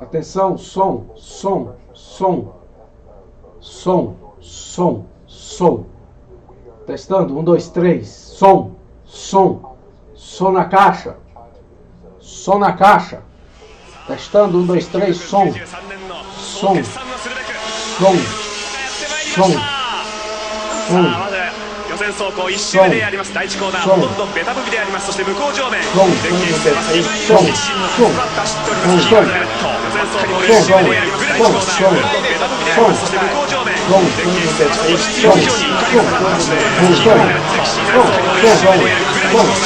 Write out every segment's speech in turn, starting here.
Atenção, som, som, som, som, som, som. Testando, 1, 2, 3, som, som, som na caixa, som na caixa. Testando, 1, 2, 3, som, som, som, som, som. 予選走行1周目であります第1コーナーほとんどベタ踏みであります。そして向こう上面電気してます一心のトラック走っております黄色のヘルメット予選走行1周目であります第1コーナーほとんどベタ踏みであります。そして向こう上面電気してます必要以上に怒りを放ってますね黄色のヘルメッ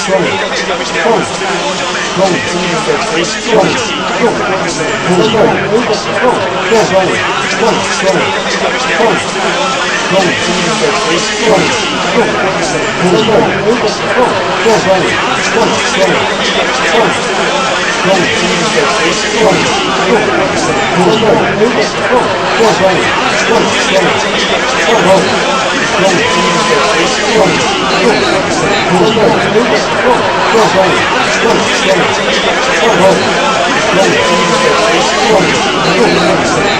トセクシーな1周目でありますグライチコーナーをしております。そして向こう上面電気してます必要以上に怒りを放ってますね黄色のヘルメットセクシーな1周目でありますグライチコーナーをしております。そして向こう上面電気してます必要以上に怒りを放ってますね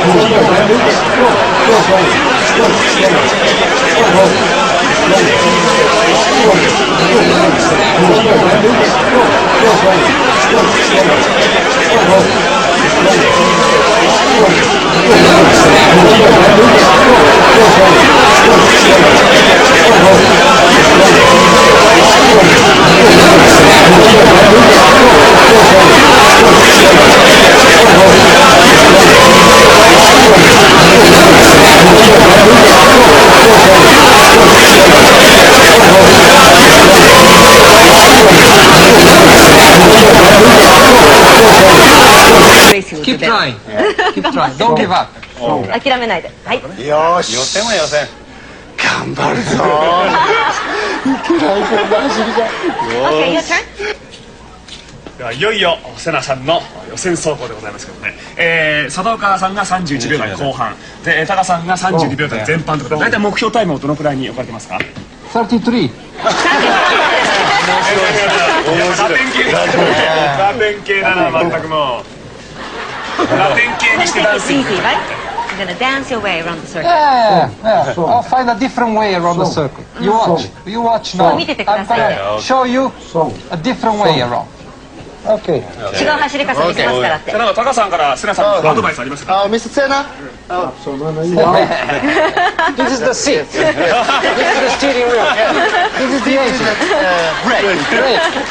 Keep trying. Keep trying. Don't give up. 諦めないで。はい。よし予選は予選頑張るぞいけないこんな走りが Okay, your turn. ではいよいよ瀬名さんの予選走行でございますけどね、佐藤川さんが31秒台後半でタカさんが32秒台前半ということで大体目標タイムをどのくらいに置かれてますか33. ラテン系ラテン系だな全くもうラテン系にしてダンス Easy, right? You're gonna dance your way around the circle. Yeah, yeah. I'll find a different way around the circle. You watch. You watch now. I'm gonna show you a different way around. Okay. 違う走り方見せますからって。なんかタカさんから瀬名さんのアドバイスありますかMr. Senna? This is the seat. This is the steering wheel. This is the engine. Brake.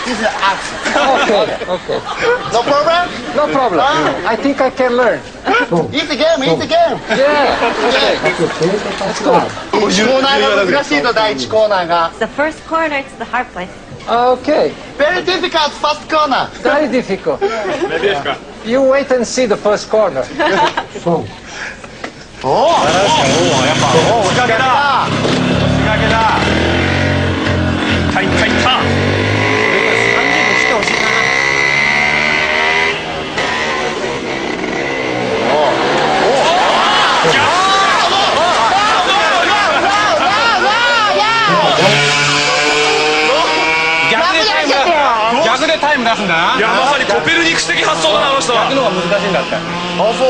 This is the axle. Okay, okay. No problem? No problem. I think I can learn. Easy game, easy game. Yeah. Okay. Let's go. コーナーが難しいと第1コーナーが The first corner, it's the hard place. Okay. Very difficult first corner. Very difficult. You wait and see the first corner. おおやっぱ仕掛けだ仕掛けだいったいったいった逆でタイム出すんだな。いやまさにコペルニクス的発想だなあの人は逆の方が難しいんだって。あそう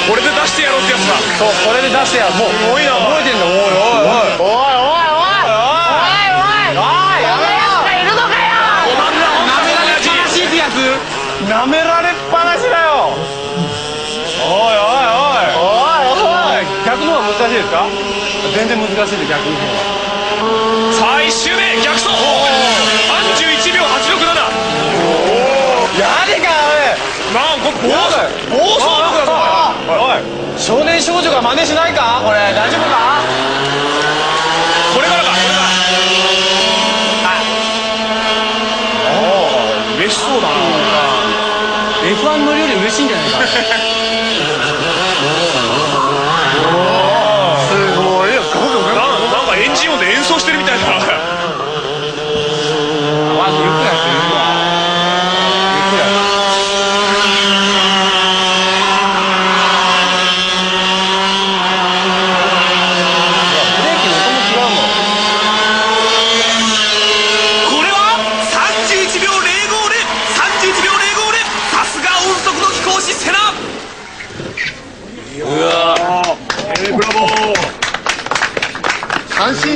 これで出してやろうってやつだそうこれで出してやもうすごいな覚えてんだおいおいおいおいおいおいおいいるのかよ。なめられっぱなしだよ。おいおいおいおいおい逆の方が難しいですか。全然難しいで逆の方が。さあ1周目逆走31秒867やでかなんこれ暴走族だぞおい少年少女が真似しないかこれ大丈夫かこれからか嬉しそうだな F1 乗るより嬉しいんじゃないかすごいよなんかエンジン音で演奏してるみたいだなまずゆっくりやってる31秒05で31秒05でさすが音速の貴公子瀬名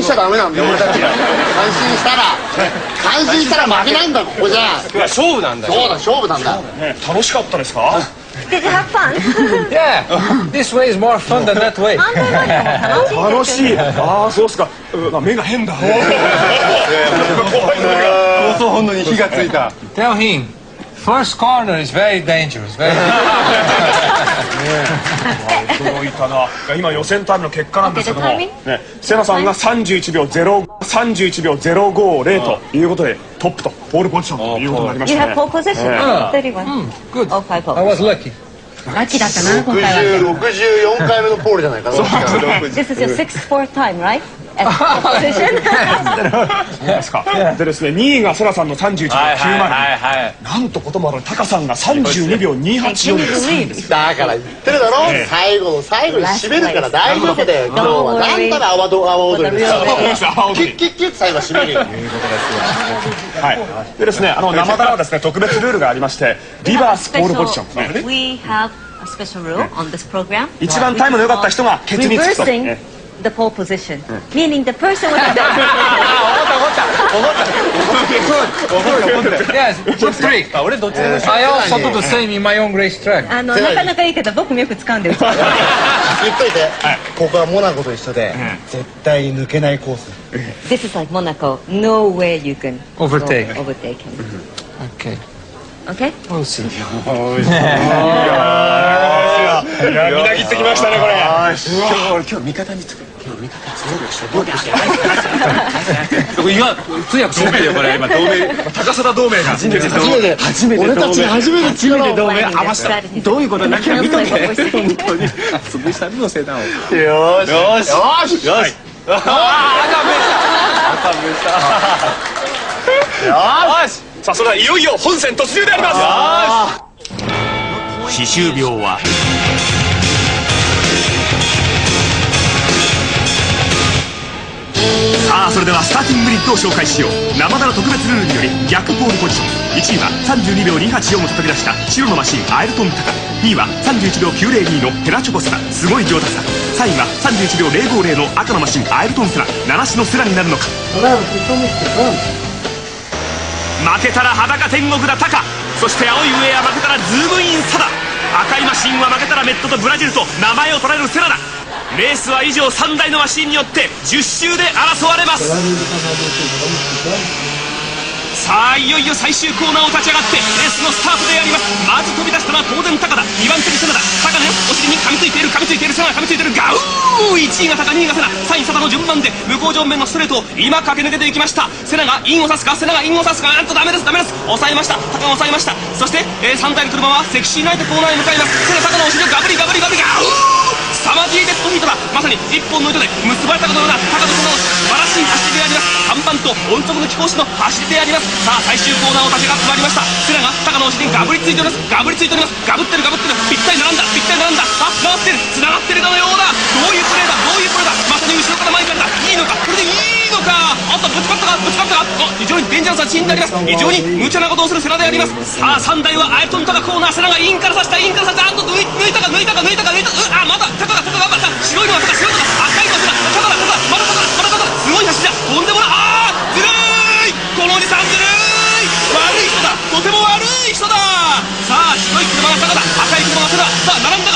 ちゃダメなんだよ俺たちが。感心したら負けなんだここじゃ。勝負なんだよ。そうだ勝負なんだ。楽しかったですか？ Did you have fun? Yeah, this way is more fun than that way. 反対回りも楽しいですよね。楽しい。ああそうっすか。目が変だ。怖いのが。放送本能に火がついた。 Tell him, first corner is very dangerous. Very dangerous. 驚いたな。今予選タイムの結果なんですけども、 Okay, ね、セナさんが31秒030ということでトップとポールポジションということになりまし You た have ね。 pole position. 31. Good. Oh, five I pole. was lucky. ラッキーだったな、今回は。 64回目のポールじゃないかな。 This is your fourth time, right? At pole position? ですか。でですね、2位がセナさんの31秒90。なんとこともあるタカさんが32秒 Can you 284 believe? だから言ってるだろ。最後の最後に締めるから大丈夫だよ。今日はなんたら阿波踊りですよ。キュッキュッキュッ最後締めるよ。はい。でですね、生ダラはですね、特別ルールがありましてリバースポールポジション。 We have a special rule on this program. 一番タイムの良かった人がケツにつくと。 Reversing the pole position, meaning the person with the Yes, good trick. I also do the same in my own racetrack. なかなかいいけど僕もよく使うんで。言っといて。ここはモナコと一緒で絶対に抜けないコース。 This is like Monaco. No way you can Overtake. overtake him. Okay, Okay? we'll see. いや、みなぎってきましたね、これ。今日味方につく。今日味方つくでしょ。どうして。今通訳しないよこれ。今同盟高貞同盟が初めて俺たちが初めて違う同盟合わせた。どういうことだっけ見とけ。本当に潰したのせいだもん。よしよしよし。よし。さあ、それではいよいよ本戦突入であります。歯周病はさあ、それではスターティンググリッドを紹介しよう。生ダラ特別ルールにより逆ポールポジション。1位は32秒284を叩き出した白のマシンアイルトンタカ。2位は31秒902のヘラチョコスタすごい上達さ。3位は31秒050の赤のマシンアイルトンセラ七種のセラになるのか。負けたら裸天国だタカ。そして青いウェア負けたらズームインサダ。赤いマシンは負けたらメットとブラジルと名前を取られるセラだ。レースは以上3台のマシンによって10周で争われます。さあ、いよいよ最終コーナーを立ち上がってレースのスタートであります。まず飛び出したのは当然タカだ。2番手にセナだ。タカのお尻に噛みついているセナが噛みついている。ガウー。1位がタカ、2位がセナ、3位サダの順番で向こう上面のストレートを今駆け抜けていきました。セナがインを刺すか。なんとダメです。抑えました。タカが抑えました。そして、3台の車はセクシーナイトコーナーへ向かいます。セナ、タカのお尻をガブリガブリガブリガウー。サマディーデッドヒートだ。まさに一本の糸で結ばれたかのようなタカとセナの素晴らしい走りであります。看板と音速の貴公子の走りであります。さあ、最終コーナーを立ち上がってまいりました。セナがタカのお尻にガブりついております。ガブってる。ぴったり並んだ。あ、繋がってるかのようだ。どういうプレーだ。まさに後ろから前からだ。いいのか、これでいいのか。あとぶつかったか。非常にデンジャラスなシーンであります。非常に無茶なことをするセナであります。さあ、3台はアイルトンタカコーナー。セナがインから刺した。あと抜いたか。あ、まだタカがまた白いのはタカ、赤いのはセナ。タカだ。まだタカだ。すごい走りだ。とんでもない。あー、ずるい。このおじさんずるい。悪い人だ。とても悪い人だ。さあ、白い車がタカだ。赤い車がセナ。さあ、並んだ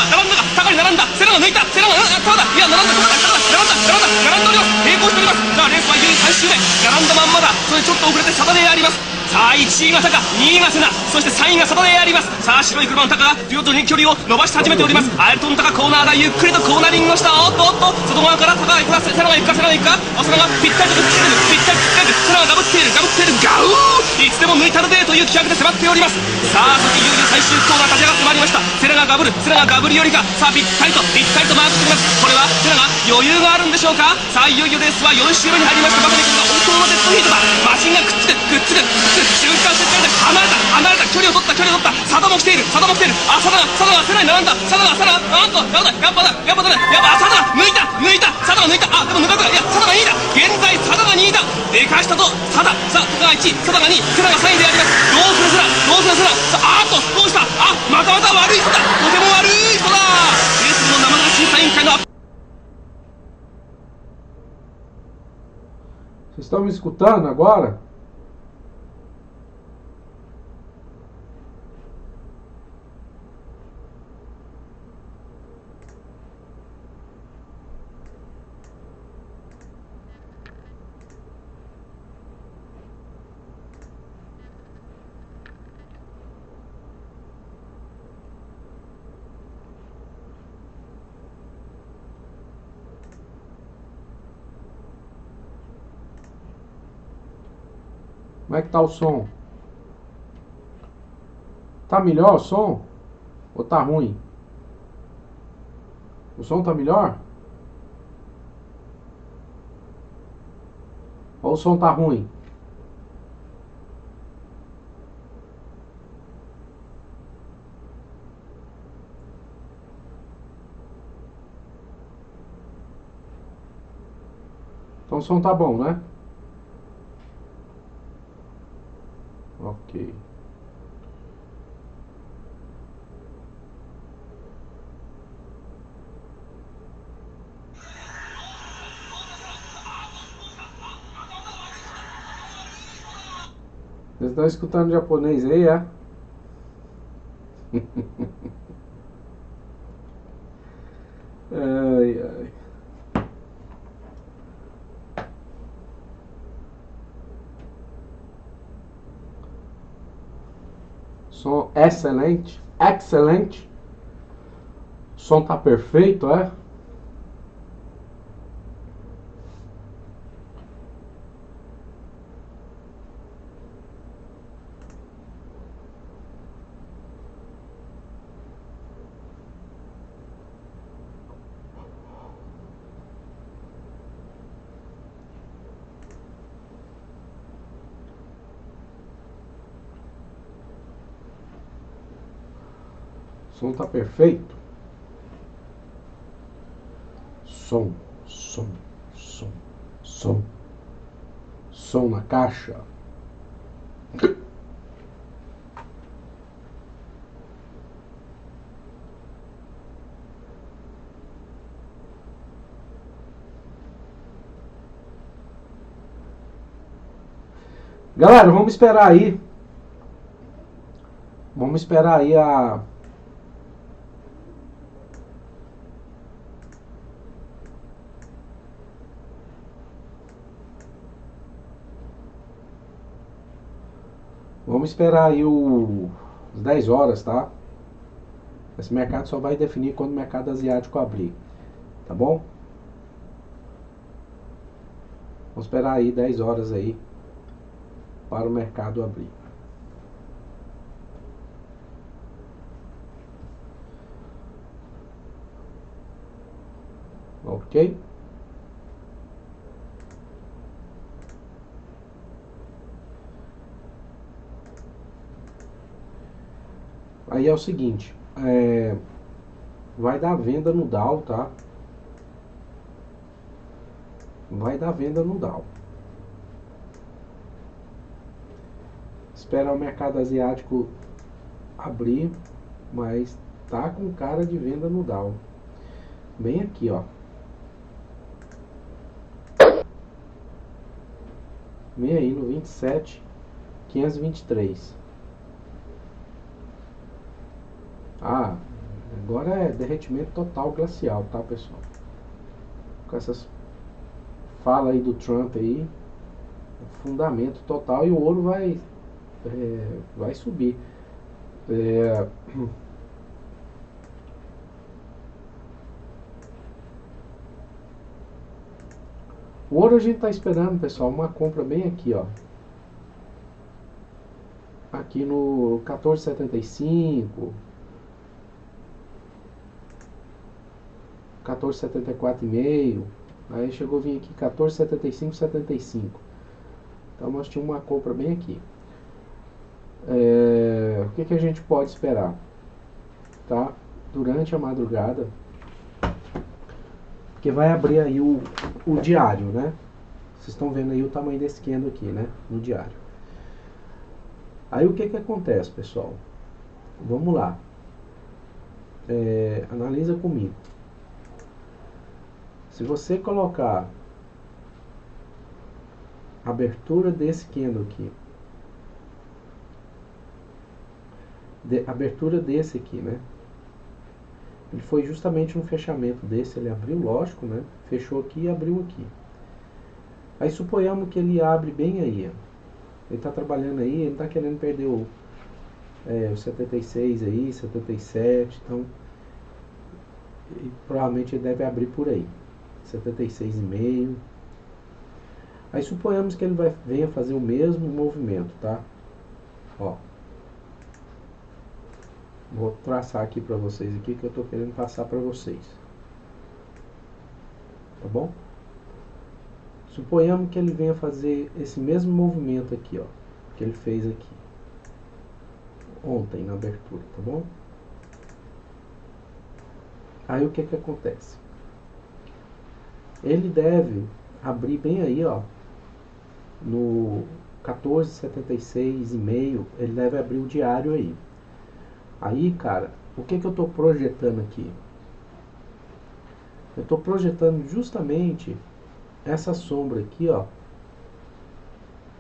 タカに並んだ。セナが抜いた。タカだ。いや、並んだ。並んでおります。並行しております。さあ、レースはいよいよ最終で並んだまんまだ。それちょっと遅れてサダであります。さあ、1位がタカ、2位がセナ、そして3位がサダであります。さあ、白い車のタカが徐々に距離を伸ばし始めております。アイルトンタカコーナーだ。ゆっくりとコーナリングをした。おっと外側からタカが行くか、セナが行くか。セナがぴったりとくっつけてる。セナがガブっている。ガウー。いつでも抜いたるでという気迫で迫っております。さあ、そしていよいよ最終コーナー立ち上がってまいりました。セナがガブるよりか。さあ、ぴったりとマークしております。これはセナが余裕があるんでしょうか。さあ、いよいよレースは4周目に入りました。まさにこれが本当のデッドヒートだ。マシンがくっつく瞬間接点で離れた距離を取った。サダも来ている。あ、サダがセナに並んだ。サダがやっぱだ。サダが抜いた。サダが抜いた。あ、でも抜かず。いや、サダが2位だ。現在サダが2位だ。でかしたとサダ。さあ、タカが1位、サダが2位、セナが3位であります。どうするセナ。さあ、どうした。あ、また悪い人だ。とても悪い人だ。レースの生々審査委員会の Estão me escutando agora? Como é que tá o som? Tá melhor o som? Ou tá ruim? O som tá melhor? Ou o som tá ruim? Então o som tá bom, né? Ok. Vocês estão escutando japonês aí, é? Ai, ai. Som excelente, excelente. O som tá perfeito, é? O som tá perfeito. Som, som, som, som. Som na caixa. Galera, vamos esperar aí. Vamos esperar aí a... Vamos esperar aí as 10 horas, tá? Esse mercado só vai definir quando o mercado asiático abrir. Tá bom? Vamos esperar aí 10 horas aí para o mercado abrir. Ok? Aí é o seguinte, vai dar venda no Dow, tá? Vai dar venda no Dow. Esperar o mercado asiático abrir, mas tá com cara de venda no Dow. Bem aqui, ó. Vem aí no 27.523. Ah, agora é derretimento total glacial, tá, pessoal? Com essas falas aí do Trump aí, fundamento total, e o ouro vai subir. O ouro a gente tá esperando, pessoal, uma compra bem aqui, ó. Aqui no 14,75, 14,74,5. Aí chegou a vir aqui 14,75,75. Então nós tínhamos uma compra bem aqui. O que a gente pode esperar? Tá? Durante a madrugada, porque vai abrir aí o diário, né? Vocês estão vendo aí o tamanho desse candle aqui, né? No diário. Aí o que acontece, pessoal? Vamos lá. Analisa comigo. Se você colocar abertura desse candle aqui. Abertura desse aqui, né? Ele foi justamente no fechamento desse, ele abriu, lógico, né? Fechou aqui e abriu aqui. Aí suponhamos que ele abre bem aí, ó. Ele está trabalhando aí, ele está querendo perder o 76 aí, 77, então provavelmente ele deve abrir por aí, 76,5. Aí suponhamos que ele venha fazer o mesmo movimento, tá? Ó. Vou traçar aqui para vocês aqui que eu estou querendo passar para vocês. Tá bom? Suponhamos que ele venha fazer esse mesmo movimento aqui, ó, que ele fez aqui ontem na abertura, tá bom? Aí o que que acontece? Ele deve abrir bem aí, ó, no 14,76,5, ele deve abrir o diário aí. Aí, cara, o que que eu estou projetando aqui? Eu estou projetando justamente essa sombra aqui, ó,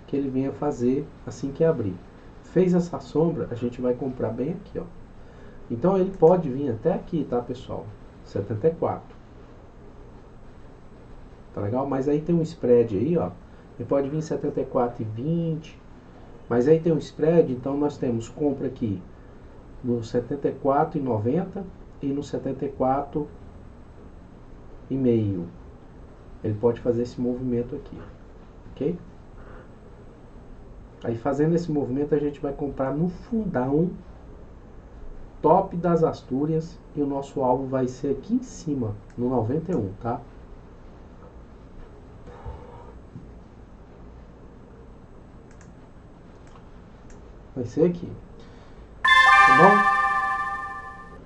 que ele venha fazer assim que abrir. Fez essa sombra, a gente vai comprar bem aqui, ó. Então ele pode vir até aqui, tá, pessoal? 74. Tá legal? Mas aí tem um spread aí, ó. Ele pode vir 74,20. Mas aí tem um spread, então nós temos compra aqui no 74,90 e no 74,5. Ele pode fazer esse movimento aqui, ok? Aí fazendo esse movimento a gente vai comprar no fundão top das Astúrias e o nosso alvo vai ser aqui em cima, no 91, tá? Vai ser aqui. Tá bom?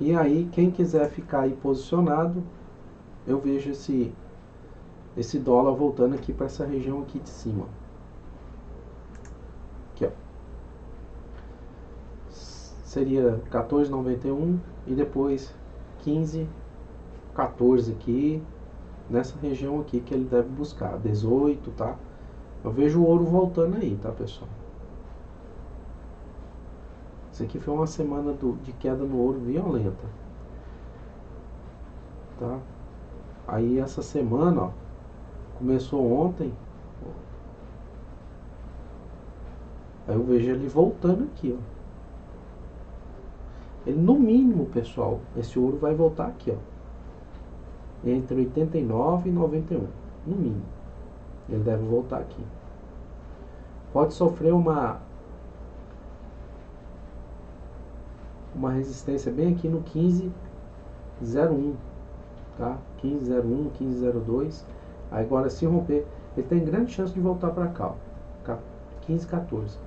E aí, quem quiser ficar aí posicionado, eu vejo esse dólar voltando aqui para essa região aqui de cima. Aqui, ó. Seria 14,91 e depois 15,14 aqui, nessa região aqui que ele deve buscar, 18, tá? Eu vejo o ouro voltando aí, tá, pessoal? Isso aqui foi uma semana de queda no ouro violenta, tá? Aí essa semana, ó, começou ontem. Aí eu vejo ele voltando aqui, ó. Ele no mínimo, pessoal, esse ouro vai voltar aqui, ó. Entre 89 e 91, no mínimo. Ele deve voltar aqui. Pode sofrer uma resistência bem aqui no 15,01, tá? 15,01, 15,02. Aí agora se romper, ele tem grande chance de voltar para cá, ó. 15,14.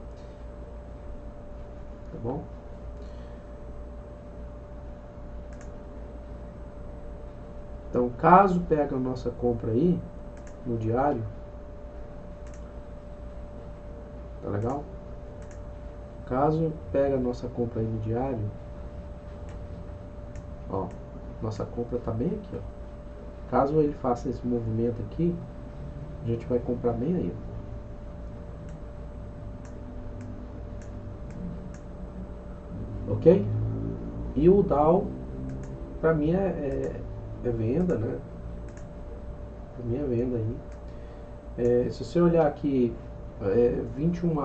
Tá bom? Então, caso pegue a nossa compra aí no diário, tá legal? Caso pegue a nossa compra aí no diário, ó, nossa compra tá bem aqui, ó. Caso ele faça esse movimento aqui, a gente vai comprar bem aí, ó. Ok? E o Dow, pra mim é venda, né? Pra mim é venda aí. Se você olhar aqui 21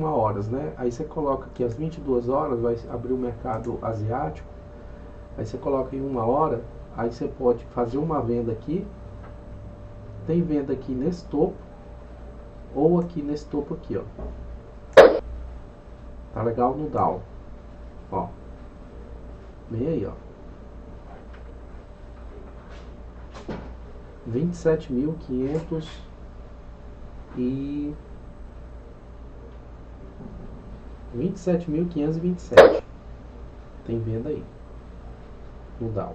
horas, né? Aí você coloca aqui às 22 horas, vai abrir o mercado asiático. Aí você coloca em 1 hora, aí você pode fazer uma venda aqui. Tem venda aqui nesse topo, ou aqui nesse topo aqui, ó. Tá legal no Dow, ó. Bem aí, ó. 27.500 e 27.527. Tem venda aí no Dow.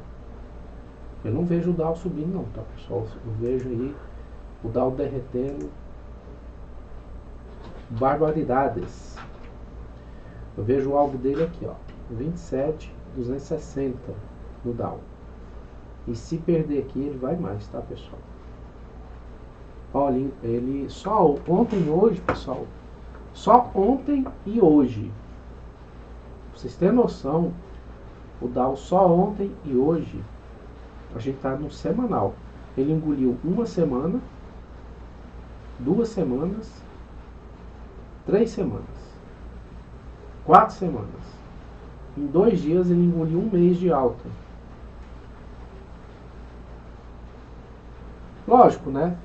Eu não vejo o Dow subindo não, tá, pessoal? Eu vejo aí o Dow derretendo barbaridades. Eu vejo o alvo dele aqui, ó, 27.260 no Dow. E se perder aqui, ele vai mais, tá, pessoal? Olha, ele só ontem e hoje, pessoal, só ontem e hoje, pra vocês terem noção, o Dow só ontem e hoje, a gente tá no semanal. Ele engoliu uma semana, 2 semanas, 3 semanas, 4 semanas. Em 2 dias ele engoliu 1 mês de alta. Lógico, né?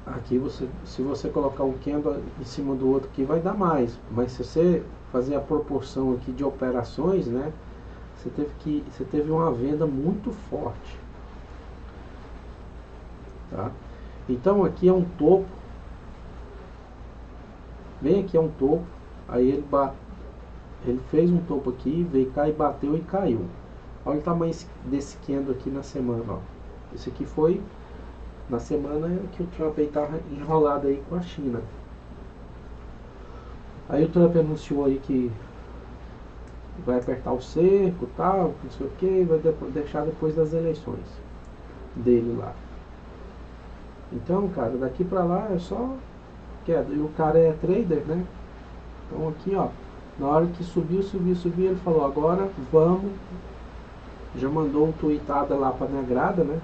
Aqui se você colocar um candle em cima do outro aqui vai dar mais. Mas se você fazer a proporção aqui de operações, né? Você teve uma venda muito forte. Tá? Então aqui é um topo. Bem aqui é um topo. Aí ele fez um topo aqui, veio cá e bateu e caiu. Olha o tamanho desse candle aqui na semana, ó. Esse aqui foi na semana que o Trump estava enrolado aí com a China. Aí o Trump anunciou aí que vai apertar o cerco, tal, não sei o que, vai deixar depois das eleições dele lá. Então, cara, daqui pra lá é só queda. E o cara é trader, né? Então aqui, ó, na hora que subiu, ele falou, agora vamos. Já mandou um tweetada lá pra minha grada, né?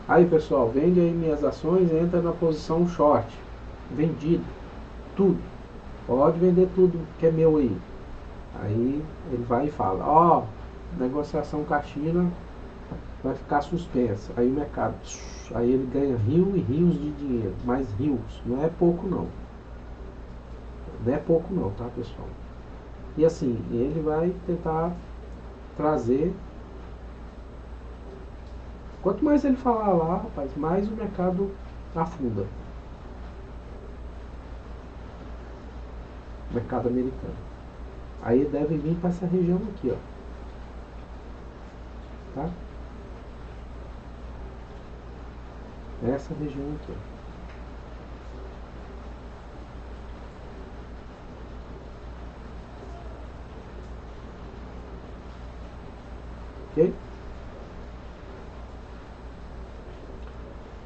Aí, pessoal, vende aí minhas ações, entra na posição short. Vendido. Tudo. Pode vender tudo que é meu aí. Aí ele vai e fala, ó, negociação com a China vai ficar suspensa. Aí o mercado, aí ele ganha rios e rios de dinheiro. Mais rios. Não é pouco não. Não é pouco não, tá, pessoal? E assim, ele vai tentar trazer. Quanto mais ele falar lá, rapaz, mais o mercado afunda. Mercado americano. Aí deve vir para essa região aqui, ó. Tá? Essa região aqui, ó. Ok?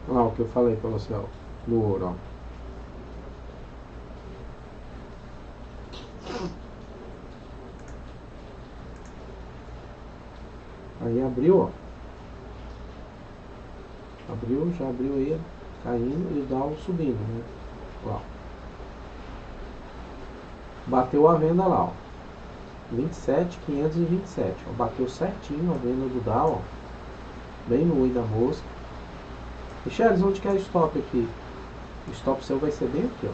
Olha lá o que eu falei para você, ó, no ouro, ó. Aí abriu, ó. Abriu, já abriu aí, caindo e o Dow subindo, né? Ó. Bateu a venda lá, ó. 27.527, ó. Bateu certinho a venda do Dow, ó. Bem no olho da mosca. Ixelles, onde que é o stop aqui? O stop seu vai ser bem aqui, ó.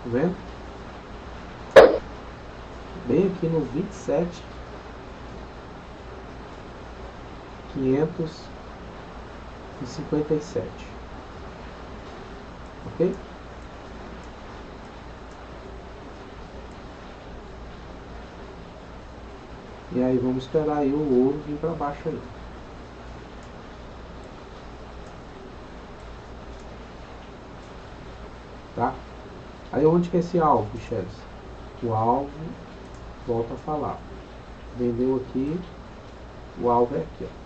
Tá vendo? Bem aqui no 27.557. Ok? E aí vamos esperar aí o ouro vir para baixo aí. Tá? Aí onde que é esse alvo, Ixelles? O alvo, volta a falar. Vendeu aqui, o alvo é aqui, ó.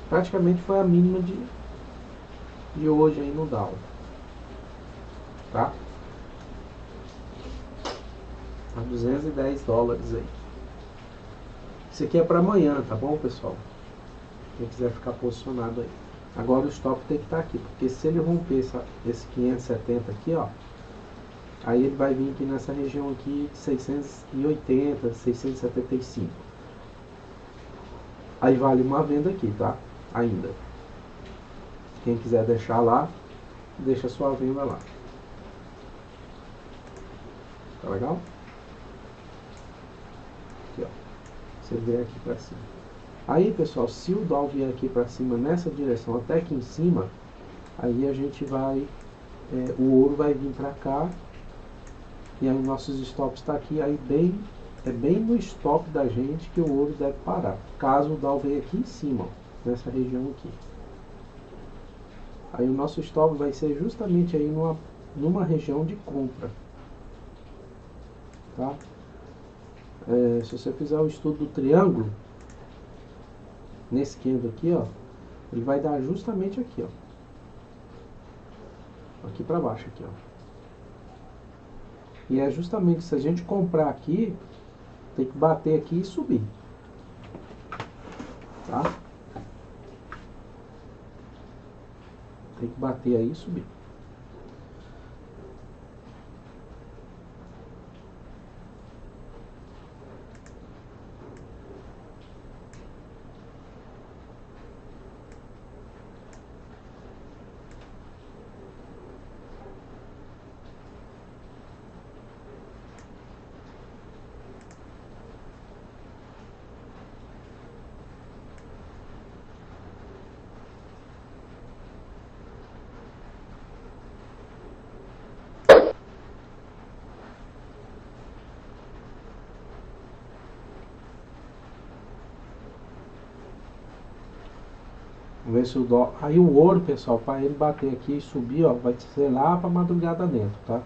Praticamente foi a mínima de hoje aí no Dow. Tá? A $210 aí. Isso aqui é para amanhã, tá bom, pessoal? Quem quiser ficar posicionado aí. Agora o stop tem que estar aqui, porque se ele romper esse 570 aqui, ó, aí ele vai vir aqui nessa região aqui de 680, 675. Aí vale uma venda aqui, tá? Ainda. Quem quiser deixar lá, deixa sua venda lá. Tá legal? Aqui, ó. Você vê aqui pra cima. Aí, pessoal, se o Dow vier aqui para cima nessa direção, até aqui em cima, aí a gente vai, o ouro vai vir para cá, e aí nossos stops está aqui, aí é bem no stop da gente que o ouro deve parar, caso o Dow venha aqui em cima, ó, nessa região aqui. Aí o nosso stop vai ser justamente aí numa região de compra, tá? Se você fizer o estudo do triângulo, nesse candle aqui, ó, ele vai dar justamente aqui, ó. Aqui para baixo, aqui, ó. E é justamente, se a gente comprar aqui, tem que bater aqui e subir. Tá? Tem que bater aí e subir. Vamos ver se o dó. Aí o ouro, pessoal, para ele bater aqui e subir, ó, vai ser lá para madrugada dentro, tá?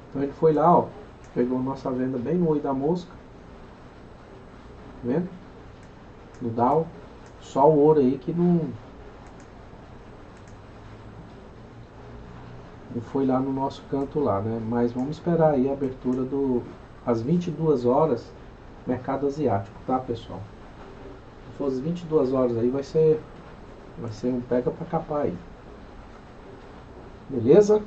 Então ele foi lá, ó, pegou nossa venda bem no olho da mosca. Tá vendo? No Dow. Só o ouro aí que não foi lá no nosso canto lá, né? Mas vamos esperar aí a abertura às 22 horas, mercado asiático, tá, pessoal? Se for às 22 horas aí, vai ser um pega pra capar aí. Beleza?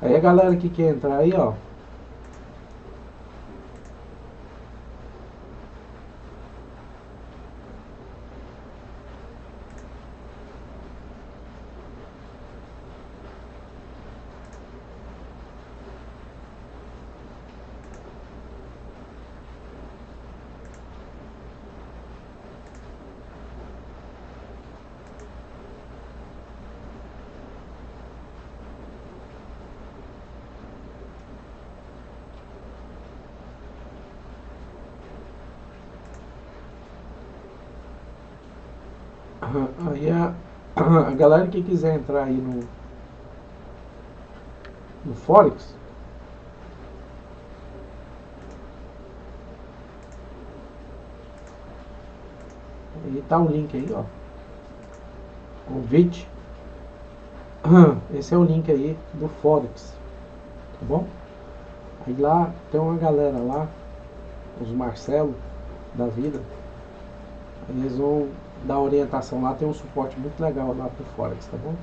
Aí a galera que quer entrar aí, ó. Aí a galera que quiser entrar aí no Forex, aí tá o link aí, ó. Convite. Esse é o link aí do Forex, tá bom? Aí lá tem uma galera lá, os Marcelo da vida. Aí eles vão dar orientação lá, tem um suporte muito legal lá pro Forex, tá bom?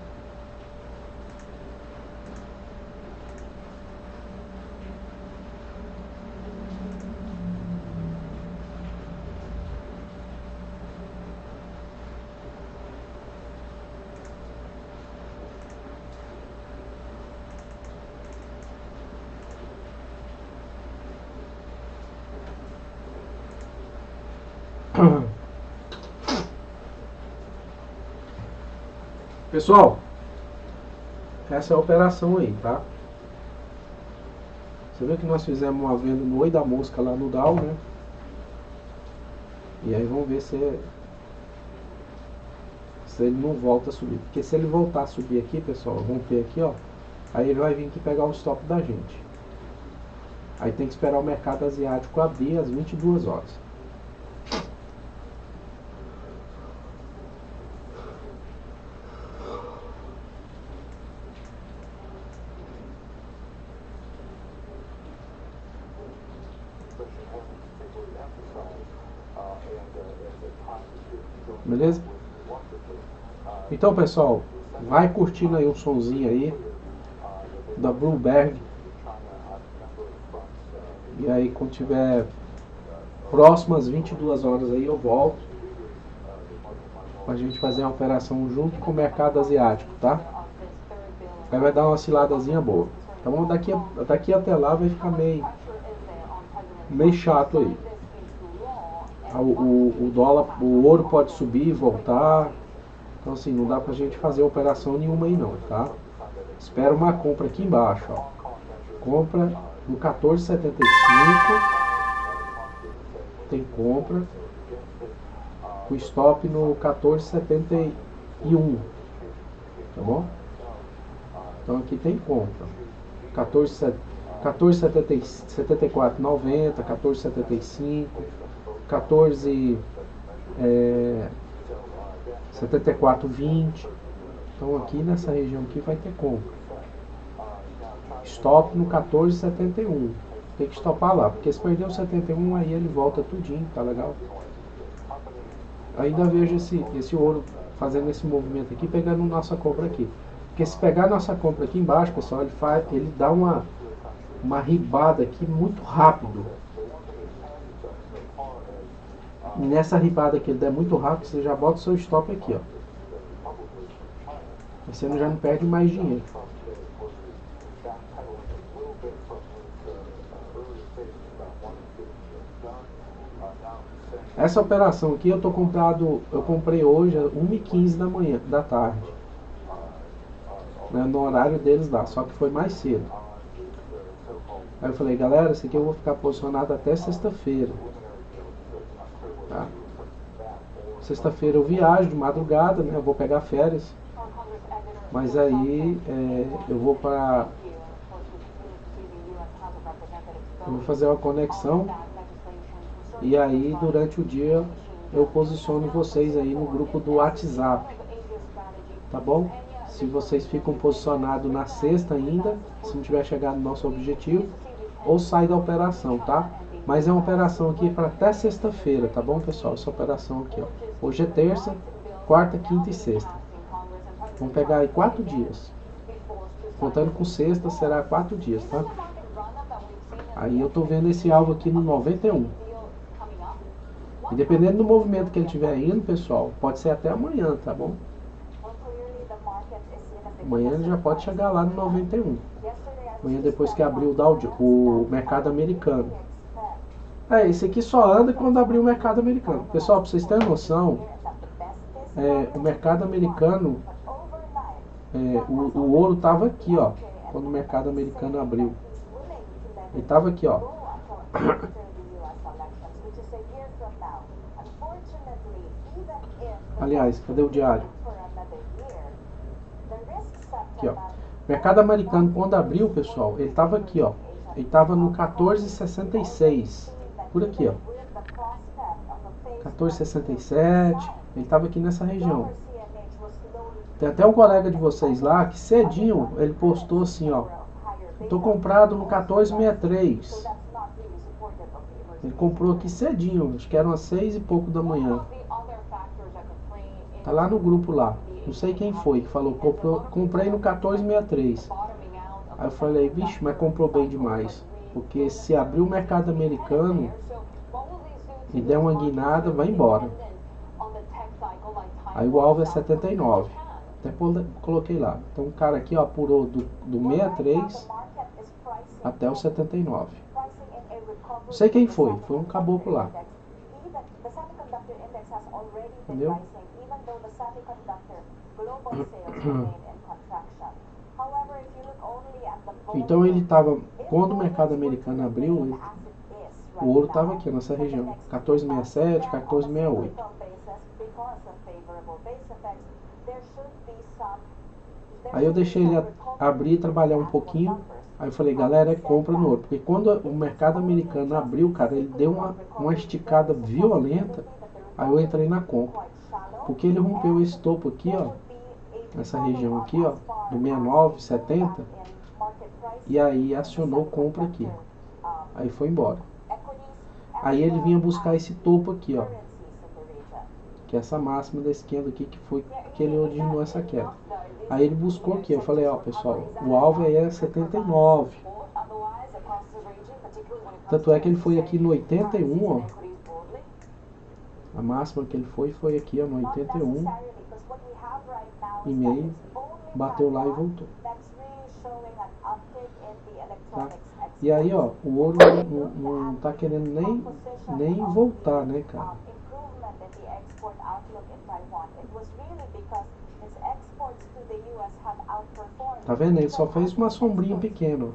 Pessoal, essa é a operação aí, tá? Você viu que nós fizemos uma venda no olho da mosca lá no Dow, né? E aí vamos ver se ele não volta a subir. Porque se ele voltar a subir aqui, pessoal, romper aqui, ó, aí ele vai vir aqui pegar o stop da gente. Aí tem que esperar o mercado asiático abrir às 22 horas. Beleza? Então, pessoal, vai curtindo aí o sonzinho aí da Bloomberg. E aí, quando tiver próximas 22 horas aí, eu volto pra gente fazer uma operação junto com o mercado asiático, tá? Aí vai dar uma osciladazinha boa. Então, daqui até lá vai ficar meio chato aí. O dólar, o ouro pode subir e voltar. Então assim, não dá pra gente fazer operação nenhuma aí não, tá? Espera uma compra aqui embaixo, ó. Compra no 14,75. Tem compra. Com stop no 14,71. Tá bom? Então aqui tem compra. 14,74,90, 14,75, 14,74,20. Então aqui nessa região aqui vai ter compra. Stop no 14,71. Tem que stopar lá, porque se perder o 71 aí ele volta tudinho, tá legal? Ainda vejo esse ouro fazendo esse movimento aqui, pegando nossa compra aqui. Porque se pegar nossa compra aqui embaixo, pessoal, ele dá uma ribada aqui muito rápido. E nessa ribada que ele der muito rápido, você já bota o seu stop aqui, ó. Você já não perde mais dinheiro. Essa operação aqui eu comprei hoje às 1h15 da tarde. Né, no horário deles lá, só que foi mais cedo. Aí eu falei, galera, esse aqui eu vou ficar posicionado até sexta-feira. Tá? Sexta-feira eu viajo de madrugada, né? Eu vou pegar férias. Mas aí eu vou fazer uma conexão. E aí durante o dia eu posiciono vocês aí no grupo do WhatsApp. Tá bom? Se vocês ficam posicionados na sexta ainda, se não tiver chegado no nosso objetivo, ou sai da operação, tá? Mas é uma operação aqui para até sexta-feira, tá bom, pessoal? Essa operação aqui, ó. Hoje é terça, quarta, quinta e sexta. Vamos pegar aí 4 dias. Contando com sexta, será 4 dias, tá? Aí eu tô vendo esse alvo aqui no 91. E dependendo do movimento que ele estiver indo, pessoal, pode ser até amanhã, tá bom? Amanhã ele já pode chegar lá no 91. Amanhã depois que abrir o mercado americano. Esse aqui só anda quando abrir o mercado americano. Pessoal, para vocês terem noção, o mercado americano, o ouro estava aqui, ó, quando o mercado americano abriu. Ele estava aqui, ó. Aliás, cadê o diário? Aqui, ó. Mercado americano, quando abriu, pessoal, ele estava aqui, ó. Ele estava no 14,66. Por aqui, ó. 14,67. Ele estava aqui nessa região. Tem até um colega de vocês lá que cedinho ele postou assim, ó. Estou comprado no 14,63. Ele comprou aqui cedinho, acho que eram às 6 e pouco da manhã. Tá lá no grupo lá. Não sei quem foi que falou, comprei no 14,63. Aí eu falei, vixe, mas comprou bem demais. Porque se abrir o mercado americano e der uma guinada, vai embora. Aí o alvo é 79. Até coloquei lá. Então o cara aqui, ó, apurou do 63 até o 79. Não sei quem foi um caboclo lá. Entendeu? Então ele estava, quando o mercado americano abriu, o ouro estava aqui nessa região, 14,67, 14,68. Aí eu deixei ele abrir e trabalhar um pouquinho. Aí eu falei, galera, compra no ouro. Porque quando o mercado americano abriu, cara, ele deu uma esticada violenta. Aí eu entrei na compra. Porque ele rompeu esse topo aqui, ó. Essa região aqui, ó. Do 69, 70. E aí acionou compra aqui. Aí foi embora. Aí ele vinha buscar esse topo aqui, ó. Que é essa máxima da esquerda aqui, que foi que ele originou essa queda. Aí ele buscou aqui, eu falei, ó, pessoal, o alvo aí é 79. Tanto é que ele foi aqui no 81, ó. A máxima que ele foi aqui, ó, no 81 e meio. Bateu lá e voltou. Tá? E aí, ó, o ouro não tá querendo nem voltar, né, cara? Tá vendo? Ele só fez uma sombrinha pequena.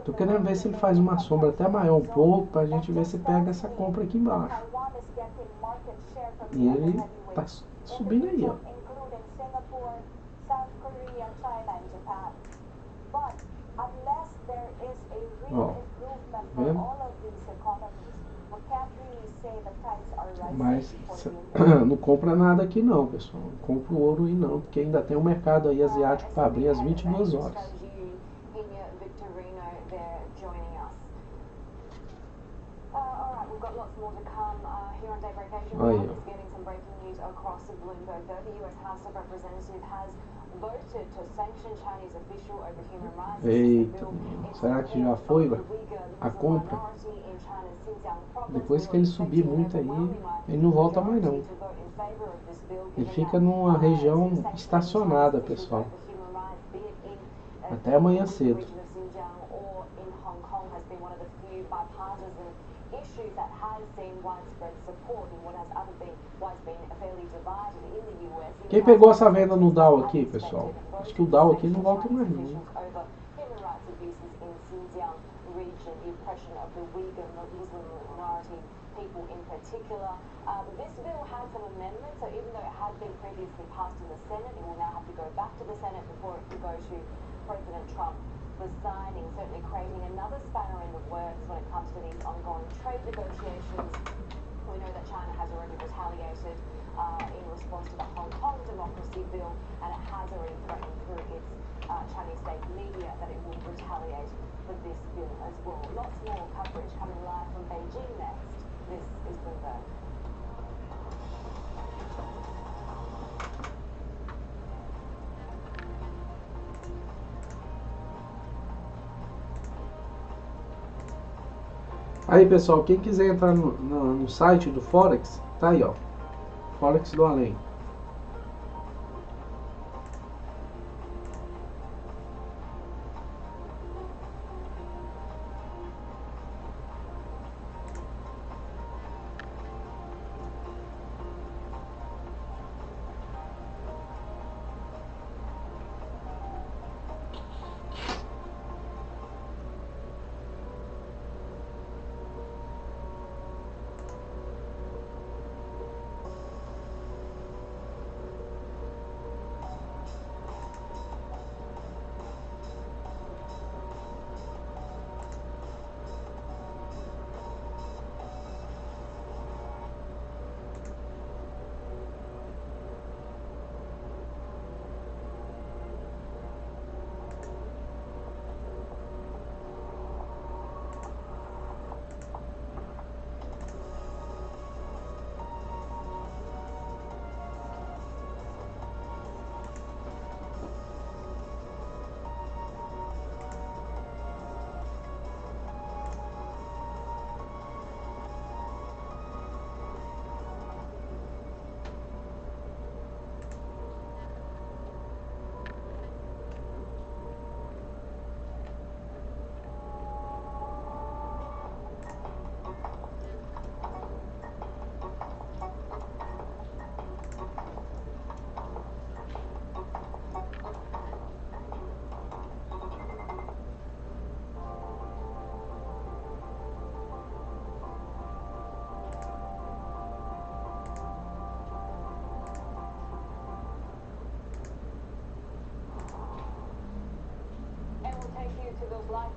Tô querendo ver se ele faz uma sombra até maior um pouco, pra gente ver se pega essa compra aqui embaixo. E ele tá subindo aí, ó. Ó, vendo? Mas não compra nada aqui não, pessoal. Não compra o ouro aí não, porque ainda tem um mercado aí asiático para abrir às 22 horas. Aí, ó. Eita, será que já foi a compra? Depois que ele subir muito aí, ele não volta mais não. Ele fica numa região estacionada, pessoal. Até amanhã cedo. Quem pegou essa venda no Dow aqui, pessoal? Acho que o Dow aqui não volta mais não. Aí, pessoal, quem quiser entrar no site do Forex, tá aí, ó. Forex do Além.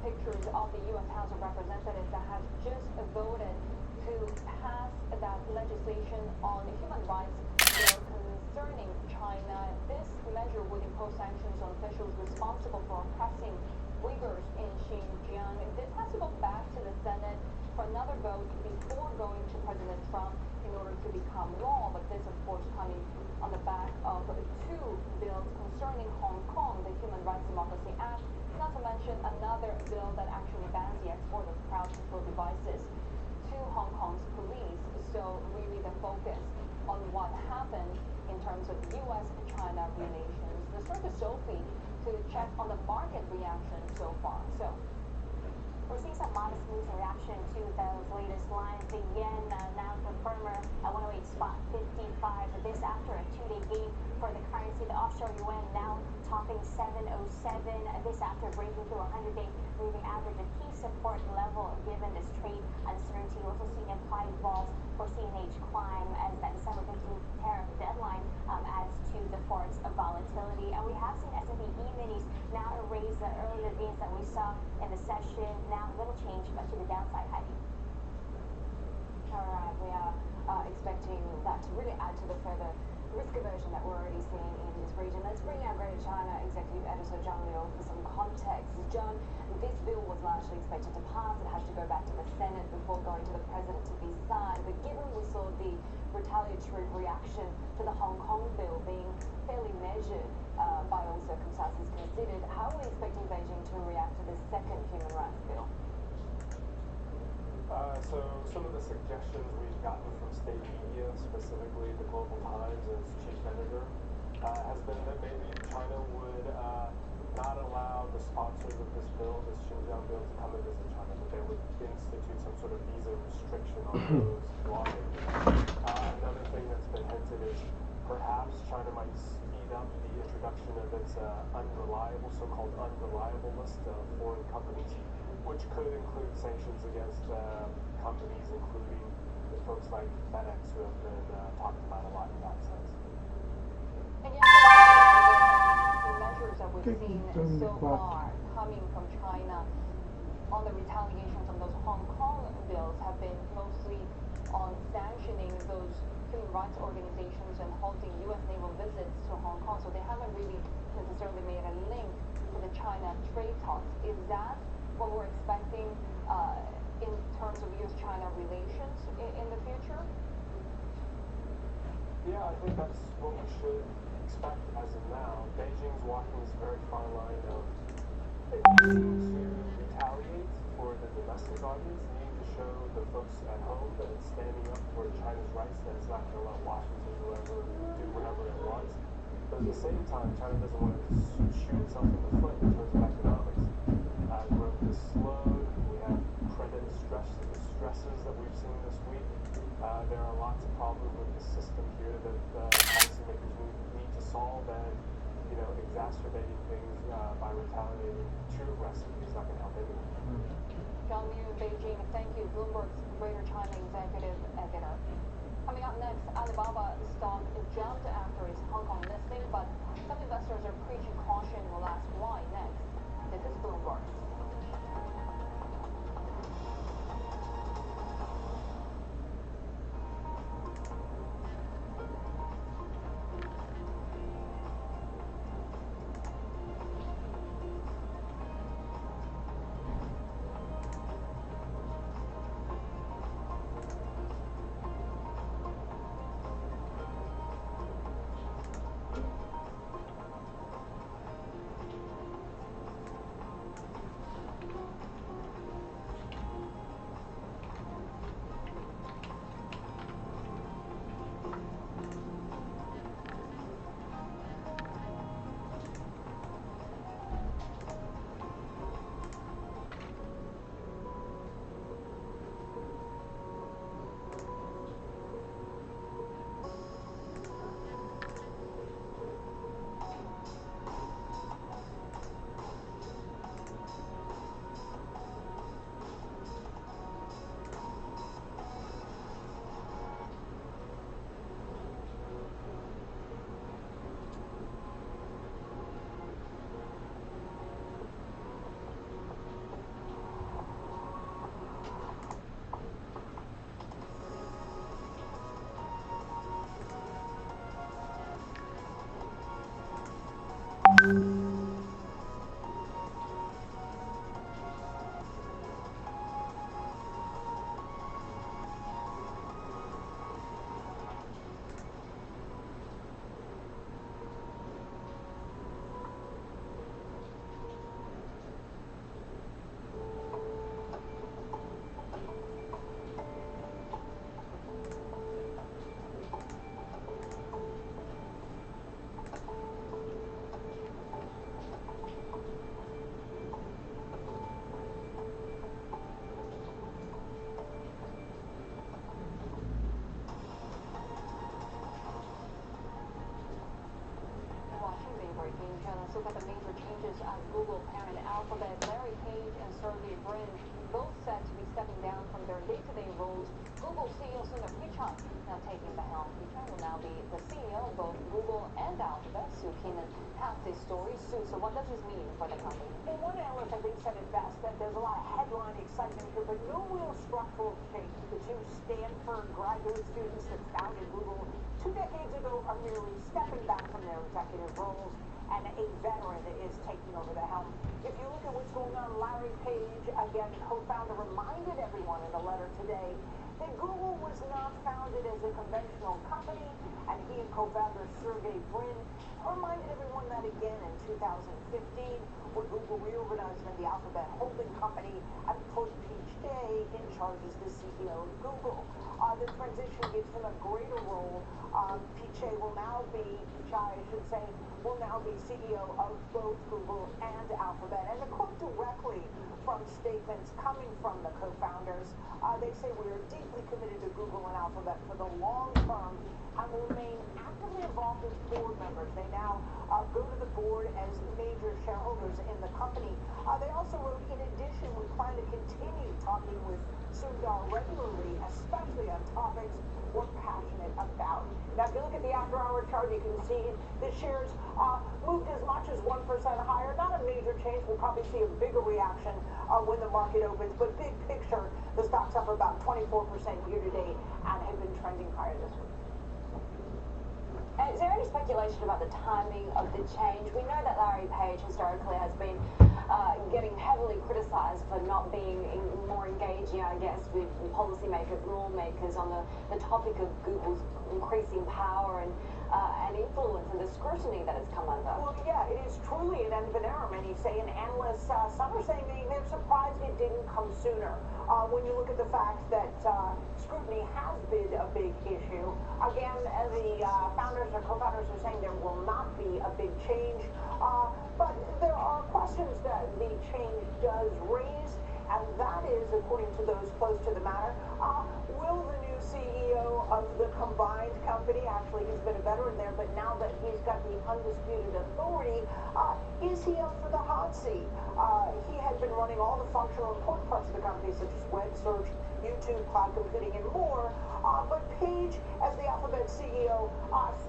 Pictures of the U.S. House of Representatives that has just voted to pass that legislation on human rights bill concerning China. This measure would impose sanctions on officials responsible for oppressing Uyghurs in Xinjiang. This has to go back to the Senate for another vote before going to President Trump in order to become law. But this, of course, coming on the back of two bills concerning Hong Kong, the Human Rights Democracy Act, not to mention another bill that actually bans the export of crowd control devices to Hong Kong's police. So really the focus on what happened in terms of U.S.-China relations. Let's turn to Sophie to check on the market reaction so far. So we're seeing some recent reaction to those latest lines. The yen now firmer at 108 spot 55. This after a two-day gain for the currency. The offshore yuan now topping 707. This after breaking through a 100-day moving average, a key support level given this trade uncertainty. We're also seeing implied vols for CNH climb as that December 15th tariff deadline adds to the Forex volatility. And we have seen S&P E-minis now erase the earlier gains that we saw in the session. Now little change, but to the downside, Heidi. All right, we are expecting that to really add to the further risk aversion that we're already seeing in this region. Let's bring our Greater China Executive Editor John Liu for some context. John, this bill was largely expected to pass. It has to go back to the Senate before going to the President to be signed. But given we saw the retaliatory reaction to the Hong Kong bill being fairly measured by all circumstances considered, how are we expecting Beijing to react to this second human rights bill? So some of the suggestions we've gotten from state media, specifically the Global Times as chief editor, has been that maybe China would not allow the sponsors of this bill, this Xinjiang bill, to come and visit China, that they would institute some sort of visa restriction on those lawmakers. Another thing that's been hinted is perhaps China might speed up the introduction of its unreliable, so-called unreliable list of foreign companies, which could include sanctions against companies, including the folks like FedEx, who have been talked about a lot in that sense. And yet, the measures that we've seen so far coming from China on the retaliation from those Hong Kong bills have been mostly on sanctioning those human rights organizations and halting U.S. naval visits to Hong Kong. So they haven't really necessarily made a link to the China trade talks. Is that what we're expecting in terms of U.S.-China relations in the future? Yeah, I think that's what we should expect as of now. Beijing's walking this very fine line of needing to retaliate for the domestic audience, needing to show the folks at home that it's standing up for China's rights, that it's not going to let Washington do whatever it wants. But at the same time, China doesn't want to shoot itself in the foot in terms of economics. Growth is slowed. We have credit stresses that we've seen this week. There are lots of problems with the system here that policymakers need to solve, and exacerbating things by retaliating too aggressively is not going to help anyone. John Liu, Beijing, thank you. Bloomberg's Greater China Executive Editor. Coming up next, Alibaba stock jumped after its Hong Kong listing, but some investors are preaching caution. We'll ask why next. This is Bloomberg. look at the major changes at Google parent Alphabet. Larry Page and Sergey Brin both set to be stepping down from their day-to-day roles. Google CEO Sundar Pichai now taking the helm. Pichai will now be the CEO of both Google and Alphabet. Sue Keenan has this story. Sue, so what does this mean for the company? Well, one analyst, I think, said it best, that there's a lot of headline excitement here, but no real structural change. The two Stanford graduate students that founded Google 2 decades ago are merely stepping back from their executive roles, and a veteran is taking over the helm. If you look at what's going on, Larry Page, again, co-founder, reminded everyone in a letter today that Google was not founded as a conventional company, and he and co-founder Sergey Brin reminded everyone that again in 2015, when Google reorganized into the Alphabet holding company and put Pichai in charge as the CEO of Google. The transition gives him a greater role. Pichai will now be, Pichai, I should say, will now be CEO of both Google and Alphabet. And to quote directly from statements coming from the co-founders, they say we are deeply committed to Google and Alphabet for the long term and will remain actively involved as board members. They now go to the board as major shareholders in the company. They also wrote, in addition, we plan to continue talking with Sundar regularly, especially on topics we're passionate about. Now, if you look at the after-hour chart, you can see the shares moved as much as 1% higher. Not a major change. We'll probably see a bigger reaction when the market opens. But big picture, the stock's up about 24% year-to-date and have been trending higher this week. Is there any speculation about the timing of the change? We know that Larry Page historically has been getting heavily criticized for not being more engaging, I guess, with policymakers, lawmakers on the topic of Google's increasing power and influence and the scrutiny that it's come under. Well, yeah, it is truly an end of an era. Many say, and analysts, some are saying they're surprised it didn't come sooner. When you look at the fact that scrutiny has been a big issue, again, the founders or co-founders are saying there will not be a big change, but there are questions that the change does raise, and that is, according to those close to the matter, will the new CEO of the combined company, actually he's been a veteran there, but now that he's got the undisputed authority, is he up for the hot seat? He had been running all the functional important parts of the company, such as web search, YouTube, cloud computing, and more, but Page, as the Alphabet CEO,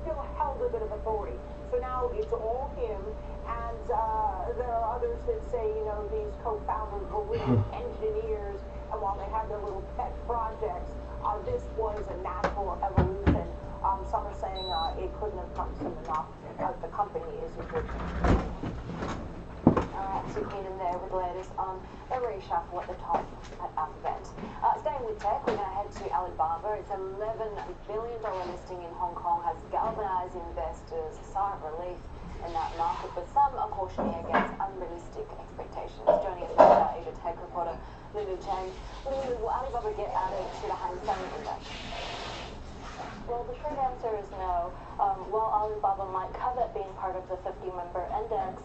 still held a bit of authority. So now it's all him, and there are others that say, these co-founders were really engineers, and while they had their little pet projects, this was a natural evolution. Some are saying it couldn't have come soon enough. The company is in good shape. Sue Keenan there with the latest on the reshuffle at the top at Alphabet. Staying with tech, we're going to head to Alibaba. Its $11 billion listing in Hong Kong has galvanized investors. A sigh of relief in that market, but some are cautioning against unrealistic expectations. Joining us now is our Asia Tech reporter, Lulu Chang. Lulu, will Alibaba get added to the Hang Seng Index? Well, the short answer is no. While Alibaba might covet being part of the 50-member index,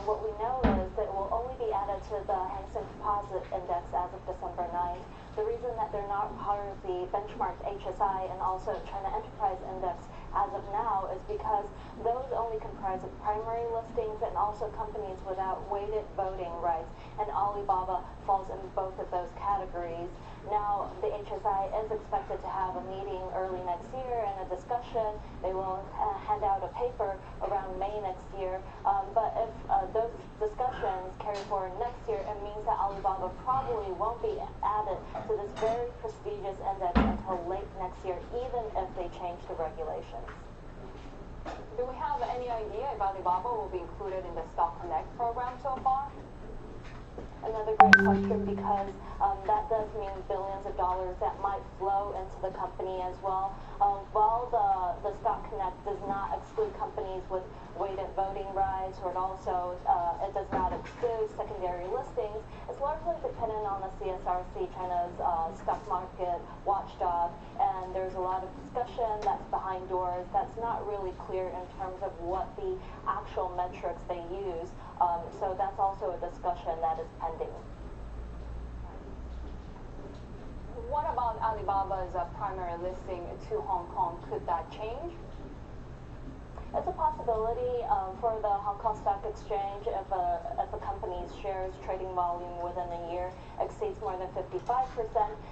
what we know is that it will only be added to the Hang Seng Composite Index as of December 9th. The reason that they're not part of the benchmarked HSI and also China Enterprise Index as of now is because those only comprise of primary listings and also companies without weighted voting rights, and Alibaba falls in both of those categories. Now, the HSI is expected to have a meeting early next year and a discussion. They will hand out a paper around May next year. But if those discussions carry forward next year, it means that Alibaba probably won't be added to this very prestigious index until late next year, even if they change the regulations. Do we have any idea if Alibaba will be included in the Stock Connect program so far? Another great question, because that does mean billions of dollars that might flow into the company as well. While the Stock Connect does not exclude companies with weighted voting rights, or it does not exclude secondary listings, it's largely dependent on the CSRC, China's stock market watchdog, and there's a lot of discussion that's behind doors that's not really clear in terms of what the actual metrics they use. So that's also a discussion that is pending. What about Alibaba's primary listing to Hong Kong? Could that change? It's a possibility for the Hong Kong Stock Exchange if a company's shares trading volume within a year exceeds more than 55%,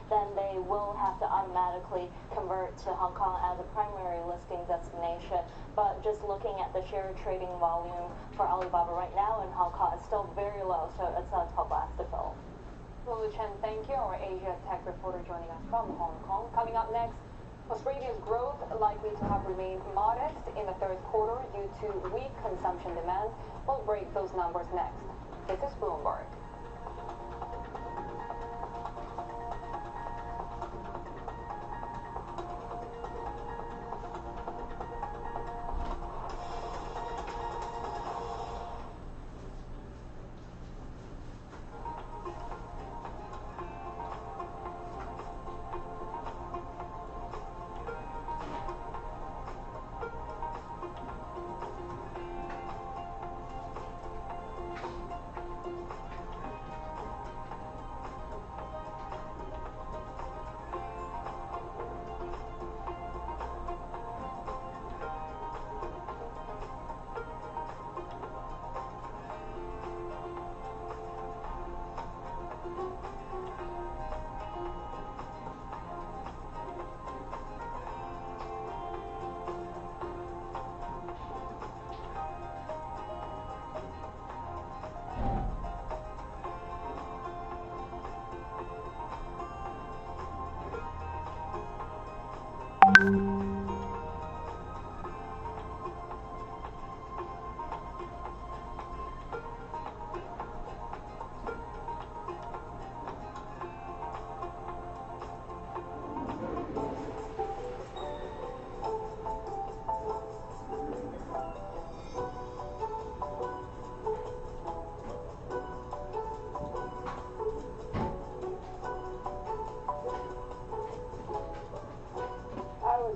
then they will have to automatically convert to Hong Kong as a primary listing destination. But just looking at the share trading volume for Alibaba right now in Hong Kong, it's still very low, so it's a tall glass to fill. Lulu Chen, thank you. Our Asia Tech reporter joining us from Hong Kong. Coming up next, Australia's growth likely to have remained modest in the third quarter due to weak consumption demand. We'll break those numbers next. This is Bloomberg.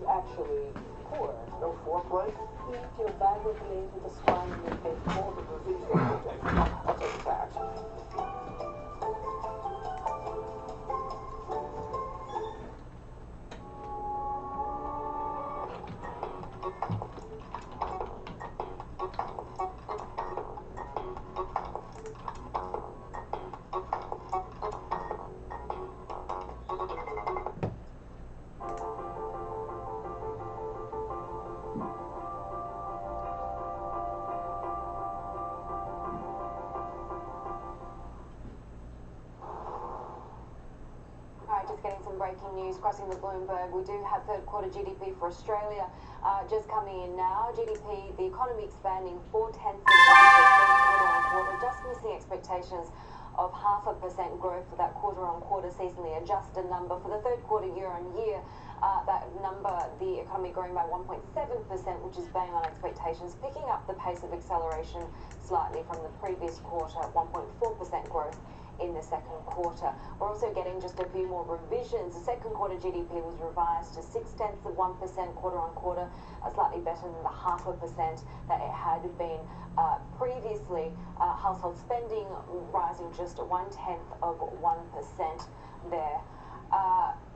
Actually poor. No foreplay? Eat your bag of Lays with a smile on your face. All the disease. I'll take the tax. Just getting some breaking news crossing the Bloomberg. We do have third quarter GDP for Australia just coming in now. GDP, the economy expanding 0.4% quarter-on-quarter, just missing expectations of 0.5% growth for that quarter-on-quarter seasonally adjusted number. For the third quarter year-on-year, that number, the economy growing by 1.7%, which is bang on expectations, picking up the pace of acceleration slightly from the previous quarter, 1.4% growth in the second quarter. We're also getting just a few more revisions. The second quarter GDP was revised to 0.6% quarter-on-quarter, slightly better than the 0.5% that it had been previously. Household spending rising just 0.1% there.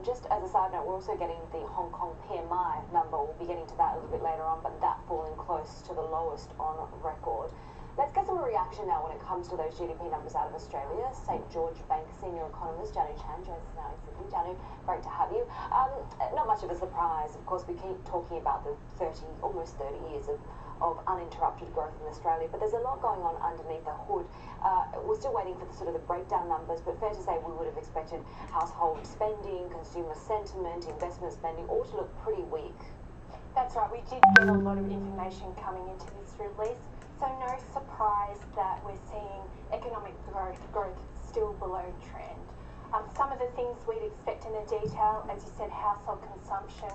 Just as a side note, we're also getting the Hong Kong PMI number. We'll be getting to that a little bit later on, but that falling close to the lowest on record. Let's get some reaction now when it comes to those GDP numbers out of Australia. St. George Bank senior economist Janu Chan joins us now in Sydney. Janu, great to have you. Not much of a surprise. Of course, we keep talking about the almost 30 years of uninterrupted growth in Australia, but there's a lot going on underneath the hood. We're still waiting for the breakdown numbers, but fair to say we would have expected household spending, consumer sentiment, investment spending all to look pretty weak. That's right. We did get a lot of information coming into this release. So no surprise that we're seeing economic growth still below trend. Some of the things we'd expect in the detail, as you said, household consumption,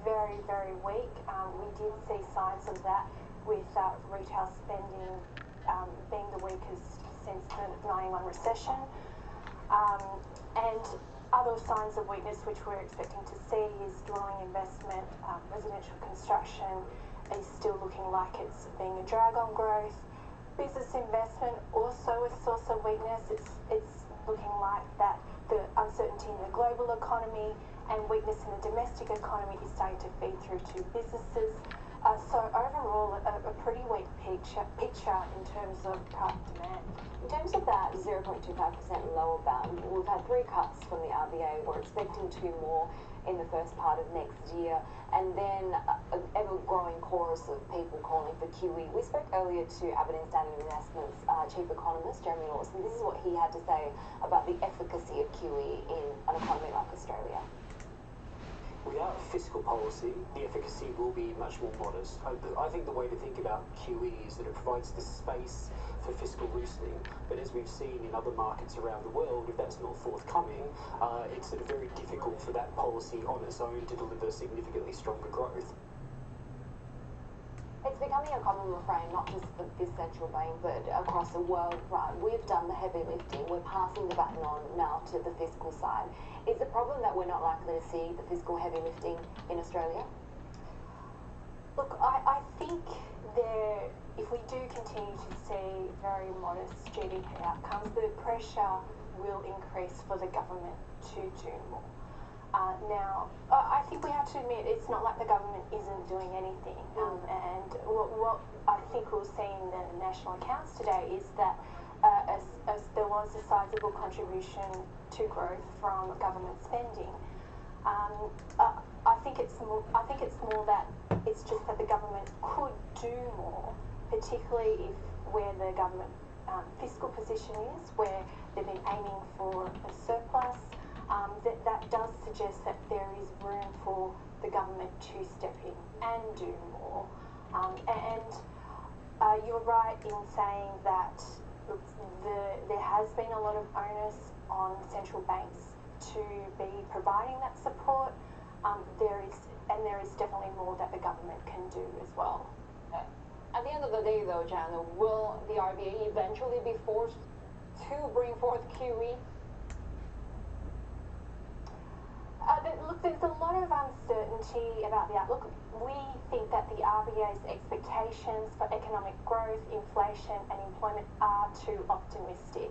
very, very weak. We did see signs of that with retail spending being the weakest since the 91 recession. And other signs of weakness which we're expecting to see is dwelling investment, residential construction, is still looking like it's being a drag on growth. Business investment also a source of weakness. It's looking like that the uncertainty in the global economy and weakness in the domestic economy is starting to feed through to businesses. So overall, a pretty weak picture in terms of product demand. In terms of that 0.25% lower bound, we've had 3 cuts from the RBA. We're expecting 2 more in the first part of next year, and then an ever-growing chorus of people calling for QE. We spoke earlier to Aberdeen Standard Investments chief economist Jeremy Lawson. This is what he had to say about the efficacy of QE in an economy like Australia. Without fiscal policy, the efficacy will be much more modest. I think the way to think about QE is that it provides the space for fiscal loosening, but as we've seen in other markets around the world, if that's not forthcoming, it's sort of very difficult for that policy on its own to deliver significantly stronger growth. It's becoming a common refrain, not just for this central bank, but across the world, right? We've done the heavy lifting. We're passing the baton on now to the fiscal side. Is the problem that we're not likely to see the fiscal heavy lifting in Australia? Look, I think if we do continue to see very modest GDP outcomes, the pressure will increase for the government to do more. Now, I think we have to admit it's not like the government isn't doing anything. And what I think we'll see in the national accounts today is that as there was a sizable contribution to growth from government spending. I think it's more that it's just that the government could do more, particularly if where the government fiscal position is, where they've been aiming for a surplus. That does suggest that there is room for the government to step in and do more. You're right in saying that there has been a lot of onus on central banks to be providing that support. There is definitely more that the government can do as well. At the end of the day, though, Jan, will the RBA eventually be forced to bring forth QE? Look, there's a lot of uncertainty about the outlook. We think that the RBA's expectations for economic growth, inflation and employment are too optimistic.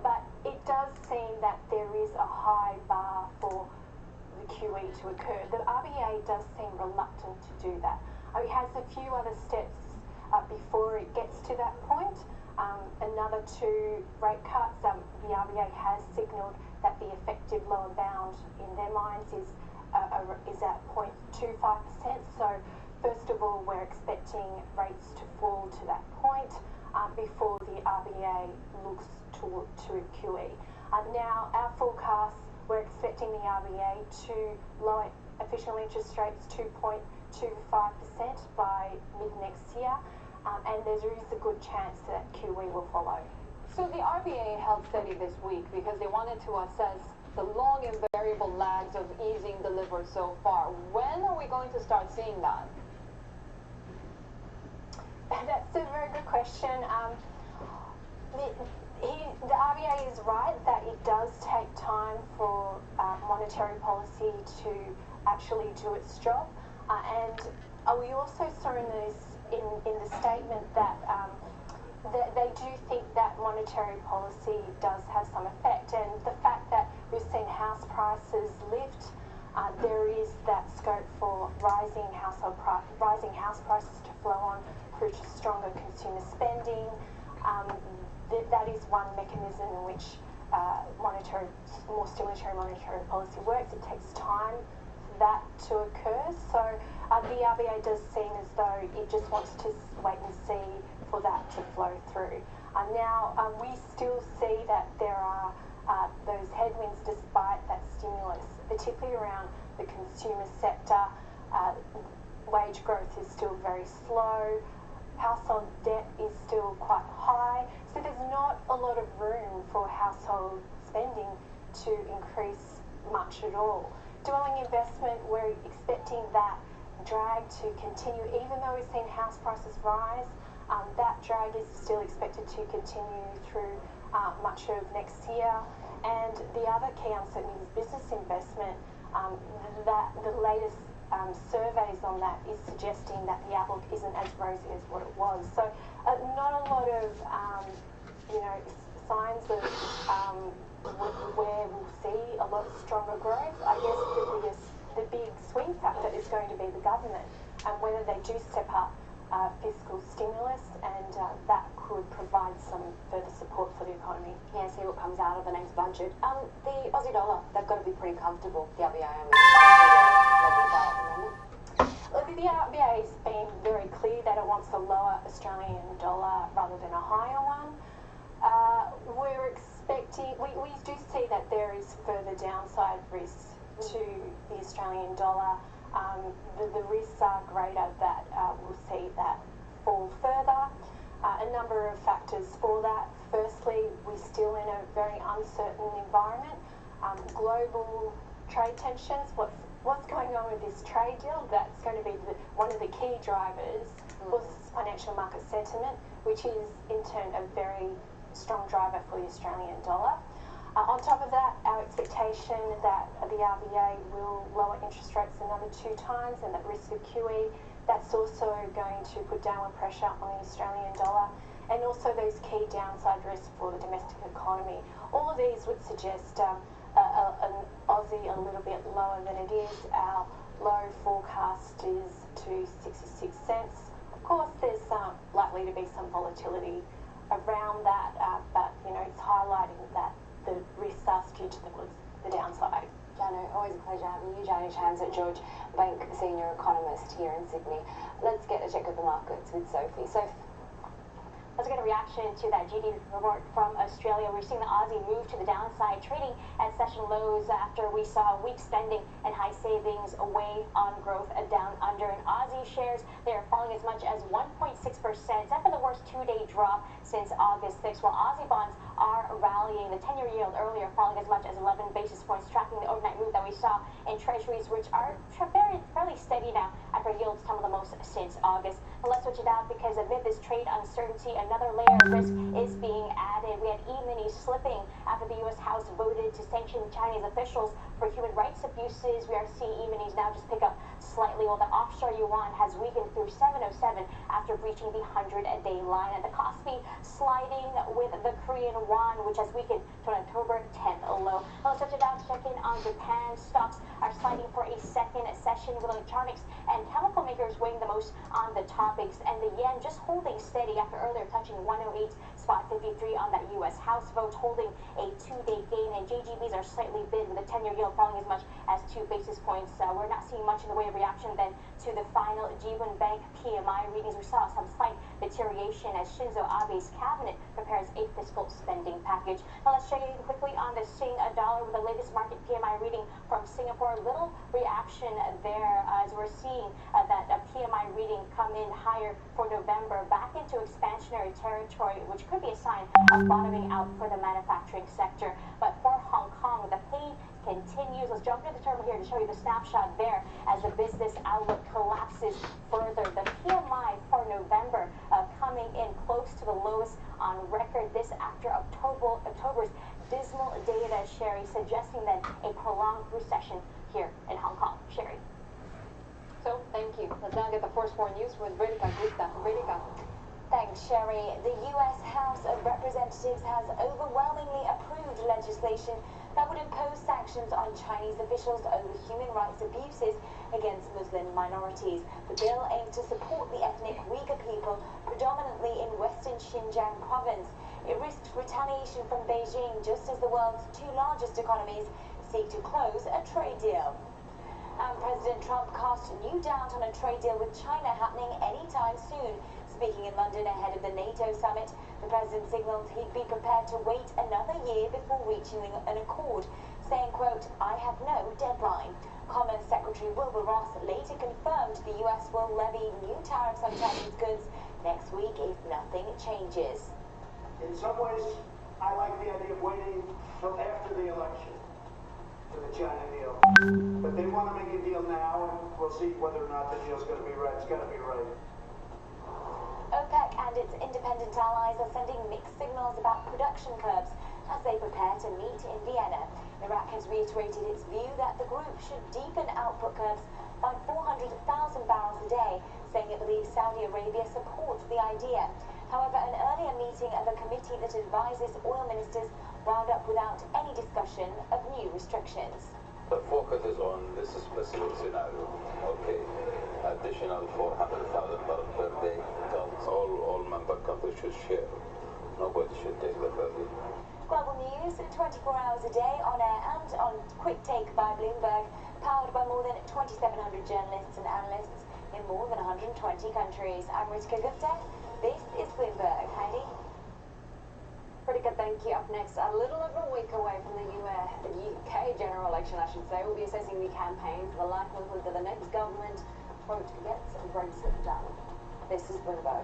But it does seem that there is a high bar for the QE to occur. The RBA does seem reluctant to do that. It has a few other steps before it gets to that point. Another 2 rate cuts. The RBA has signalled that the effective lower bound in their minds is at 0.25%. So first of all, we're expecting rates to fall to that point before the RBA looks to QE. Now, our forecasts, we're expecting the RBA to lower official interest rates 2.25% by mid next year, and there is a good chance that QE will follow. So the RBA held steady this week because they wanted to assess the long and variable lags of easing delivered so far. When are we going to start seeing that? That's a very good question. The RBA is right that it does take time for monetary policy to actually do its job. And we also saw in the statement that they do think that monetary policy does have some effect, and the fact that we've seen house prices lift, there is that scope for rising house prices to flow on through to stronger consumer spending. That is one mechanism in which more stimulatory monetary policy works. It takes time for that to occur, so the RBA does seem as though it just wants to wait and see for that to flow through. Now, we still see that there are those headwinds despite that stimulus, particularly around the consumer sector. Wage growth is still very slow. Household debt is still quite high. So there's not a lot of room for household spending to increase much at all. Dwelling investment, we're expecting that drag to continue, even though we've seen house prices rise. That drag is still expected to continue through much of next year. And the other key uncertainty is business investment. That the latest surveys on that is suggesting that the outlook isn't as rosy as what it was. So not a lot of signs of where we'll see a lot stronger growth. I guess the big swing factor is going to be the government. whether they do step up fiscal stimulus, and that could provide some further support for the economy. Yeah, see what comes out of the next budget. The Aussie dollar, they've got to be pretty comfortable, the RBA. Look, the RBA has been very clear that it wants a lower Australian dollar rather than a higher one. We're expecting, we do see that there is further downside risk to the Australian dollar. The risks are greater that we'll see that fall further. A number of factors for that. Firstly, we're still in a very uncertain environment. Global trade tensions, what's going on with this trade deal, that's going to be one of the key drivers for financial market sentiment, which is in turn a very strong driver for the Australian dollar. On top of that, our expectation that the RBA will lower interest rates another 2 times, and that risk of QE, that's also going to put downward pressure on the Australian dollar, and also those key downside risks for the domestic economy. All of these would suggest an Aussie a little bit lower than it is. Our low forecast is to 66 cents. Of course, there's likely to be some volatility around that, but it's highlighting that the risks are skewed to the downside. Jano, always a pleasure having you. Jano Chans at George Bank, senior economist here in Sydney. Let's get a check of the markets with Sophie. Sophie. Let's get a reaction to that GDP report from Australia. We're seeing the Aussie move to the downside, trading at session lows after we saw weak spending and high savings away on growth down under. And Aussie shares, they're falling as much as 1.6%. That's for the worst 2-day drop since August 6th, while Aussie bonds are rallying. The 10-year yield earlier falling as much as 11 basis points, tracking the overnight move that we saw in treasuries, which are fairly steady now after yields tumbled the most since August. But let's switch it out, because amid this trade uncertainty, another layer of risk is being added. We had E-minis slipping after the U.S. House voted to sanction Chinese officials for human rights abuses. We are seeing E-minis now just pick up slightly, while the offshore yuan has weakened through 707 after breaching the 100-day line. And the Kospi sliding with the Korean won, which has weakened to an October 10th low. Now let's switch it out, check in on Japan. Stocks are sliding for a second session, with electronics and chemical makers weighing the most on the topics, and the yen just holding steady after earlier touching 108.53 on that U.S. House vote, holding a 2-day gain. And JGBs are slightly bid, with the 10-year yield falling as much as 2 basis points. We're not seeing much in the way of reaction then to the final G1 Bank PMI readings. We saw some slight deterioration as Shinzo Abe's cabinet prepares a fiscal spending package. Now let's check in quickly on the Sing dollar with the latest market PMI reading from Singapore. Little reaction there as we're seeing that PMI reading come in higher for November, back into expansionary territory, which could be a sign of bottoming out for the manufacturing sector. But for Hong Kong, the pain continues. Let's jump into the terminal here to show you the snapshot there as the business outlook collapses further. The PMI for November coming in close to the lowest on record. This after October's dismal data, Sherry, suggesting then a prolonged recession here in Hong Kong. Sherry. So, thank you. Let's now get the first 4 news with Redika Gupta. Redika. Thanks, Sherry. The U.S. House of Representatives has overwhelmingly approved legislation that would impose sanctions on Chinese officials over human rights abuses against Muslim minorities. The bill aims to support the ethnic Uyghur people, predominantly in western Xinjiang province. It risks retaliation from Beijing, just as the world's 2 largest economies seek to close a trade deal. And President Trump cast new doubt on a trade deal with China happening anytime soon. Speaking in London ahead of the NATO summit, the president signaled he'd be prepared to wait another year before reaching an accord, saying, quote, "I have no deadline." Commerce Secretary Wilbur Ross later confirmed the U.S. will levy new tariffs on Chinese goods next week if nothing changes. In some ways, I like the idea of waiting till after the election for the China deal. But they want to make a deal now, and we'll see whether or not the deal's going to be right. It's got to be right. OPEC and its independent allies are sending mixed signals about production curbs as they prepare to meet in Vienna. Iraq has reiterated its view that the group should deepen output curbs by 400,000 barrels a day, saying it believes Saudi Arabia supports the idea. However, an earlier meeting of a committee that advises oil ministers wound up without any discussion of new restrictions. The focus is on this specific scenario. Okay. additional $400,000 per day. All member countries should share. Nobody should take the burden. Global news, 24 hours a day on air and on Quick Take by Bloomberg, powered by more than 2,700 journalists and analysts in more than 120 countries. I'm Ritika Gupta. This is Bloomberg. Heidi? Pretty good, thank you. Up next, a little over a week away from the UK general election, I should say, we'll be assessing the campaign for the likelihood that the next government, quote, gets Brexit done. This is Bloomberg.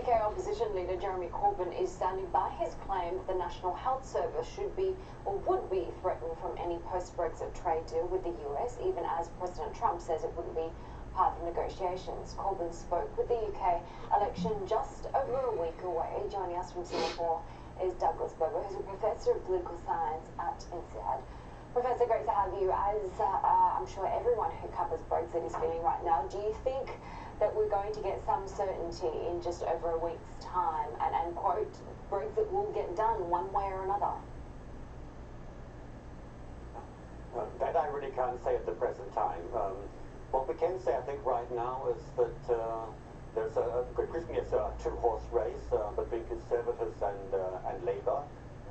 Opposition leader Jeremy Corbyn is standing by his claim that the National Health Service should be or would be threatened from any post-Brexit trade deal with the US, even as President Trump says it wouldn't be part of negotiations. Corbyn spoke with the UK election just over a week away. Joining us from Singapore is Douglas Berger, who's a professor of political science at Ixelles. Professor, great to have you. As I'm sure everyone who covers Brexit is feeling right now, do you think that we're going to get some certainty in just over a week's time and quote, Brexit will get done one way or another? That I really can't say at the present time. What we can say, I think, right now is that there's a two-horse race between Conservatives and Labour.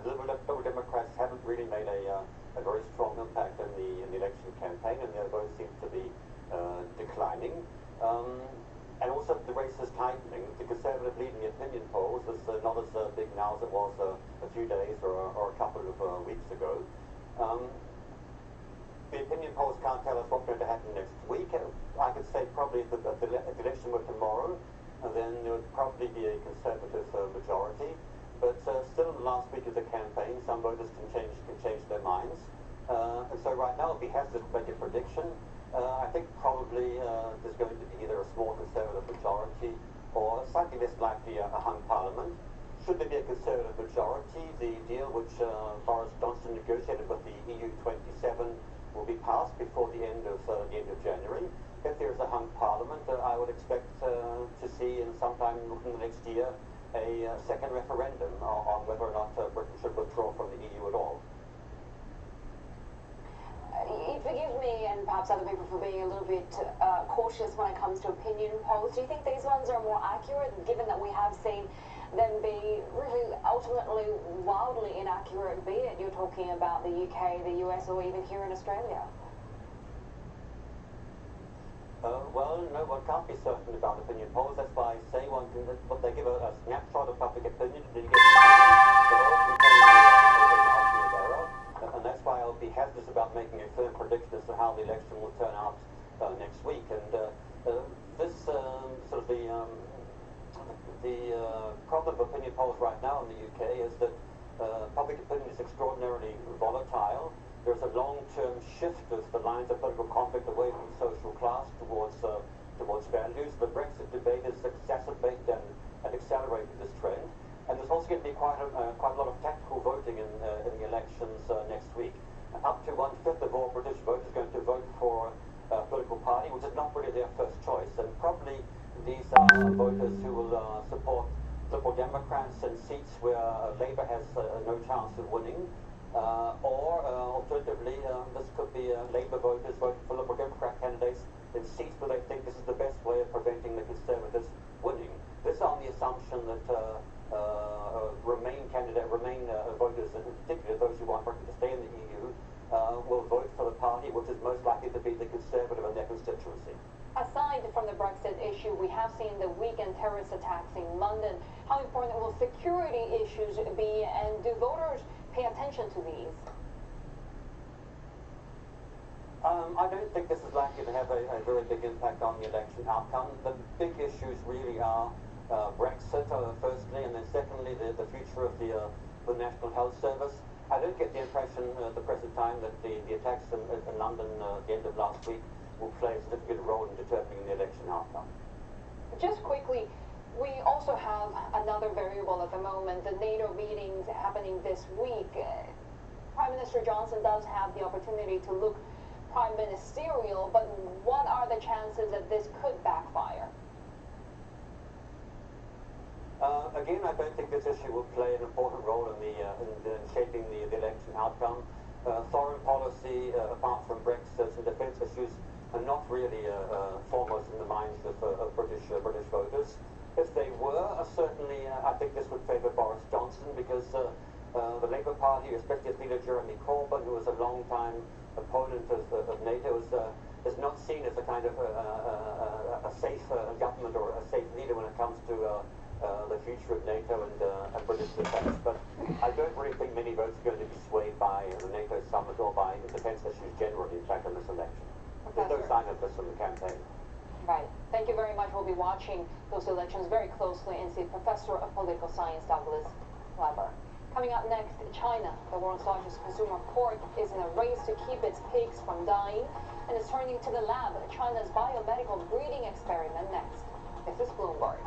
The Liberal Democrats haven't really made a very strong impact in the election campaign, and their votes seem to be declining. And also the race is tightening. The Conservative lead in the opinion polls is not as big now as it was a few days or a couple of weeks ago. The opinion polls can't tell us what's going to happen next week. I could say probably if the election were tomorrow, then there would probably be a Conservative majority. But still in the last week of the campaign, some voters can change their minds. And so right now, if we have to make a prediction, I think probably there's going to be either a small Conservative majority or slightly less likely a hung parliament. Should there be a Conservative majority, the deal which Boris Johnson negotiated with the EU 27 will be passed before the end of January. If there is a hung parliament, I would expect to see in sometime within the next year a second referendum on whether or not Britain should withdraw from the EU at all. Forgive me and perhaps other people for being a little bit cautious when it comes to opinion polls. Do you think these ones are more accurate, given that we have seen them be really ultimately wildly inaccurate, be it you're talking about the UK, the US, or even here in Australia? well, no, one can't be certain about opinion polls. That's why I say one can, but they give a snapshot of public opinion, and you get they all contain a margin of error, and that's why I'll be hesitant about making a firm prediction as to how the election will turn out next week. And this sort of the problem of opinion polls right now in the UK is that public opinion is extraordinarily volatile. There's a long-term shift of the lines of political conflict away from social class towards values. The Brexit debate has exacerbated and accelerated this trend. And there's also going to be quite a lot of tactical voting in the elections next week. Up to 1/5 of all British voters are going to vote for a political party, which is not really their first choice. And probably these are voters who will support Liberal Democrats in seats where Labour has no chance of winning. Or alternatively, this could be Labour voters voting for Liberal Democrat candidates in seats where they think this is the best way of preventing the Conservatives winning. This on the assumption that Remain voters, and particularly those who want Britain to stay in the EU, will vote for the party which is most likely to be the Conservative in their constituency. Aside from the Brexit issue, we have seen the weekend terrorist attacks in London. How important will security issues be, and do voters pay attention to these? I don't think this is likely to have a very big impact on the election outcome. The big issues really are Brexit, firstly, and then secondly, the future of the National Health Service. I don't get the impression at the present time that the attacks in London at the end of last week will play a significant role in determining the election outcome. Just quickly, we also have another variable at the moment, the NATO meetings happening this week. Prime Minister Johnson does have the opportunity to look prime ministerial, but what are the chances that this could backfire? Again, I don't think this issue will play an important role in shaping the election outcome. Foreign policy, apart from Brexit and defence issues, are not really foremost in the minds of British voters. If they were, certainly I think this would favour Boris Johnson, because the Labour Party, especially its leader Jeremy Corbyn, who was a long-time opponent of NATO, is not seen as a kind of a safe government or a safe leader when it comes to the future of NATO and British defence. But I don't really think many votes are going to be swayed by the NATO summit or by defence issues generally, in fact, in this election. There's no sign of this in the campaign. Right. Thank you very much. We'll be watching those elections very closely, and see Professor of Political Science Douglas Weber. Coming up next, China, the world's largest consumer of pork, is in a race to keep its pigs from dying, and is turning to the lab, China's biomedical breeding experiment next. This is Bloomberg.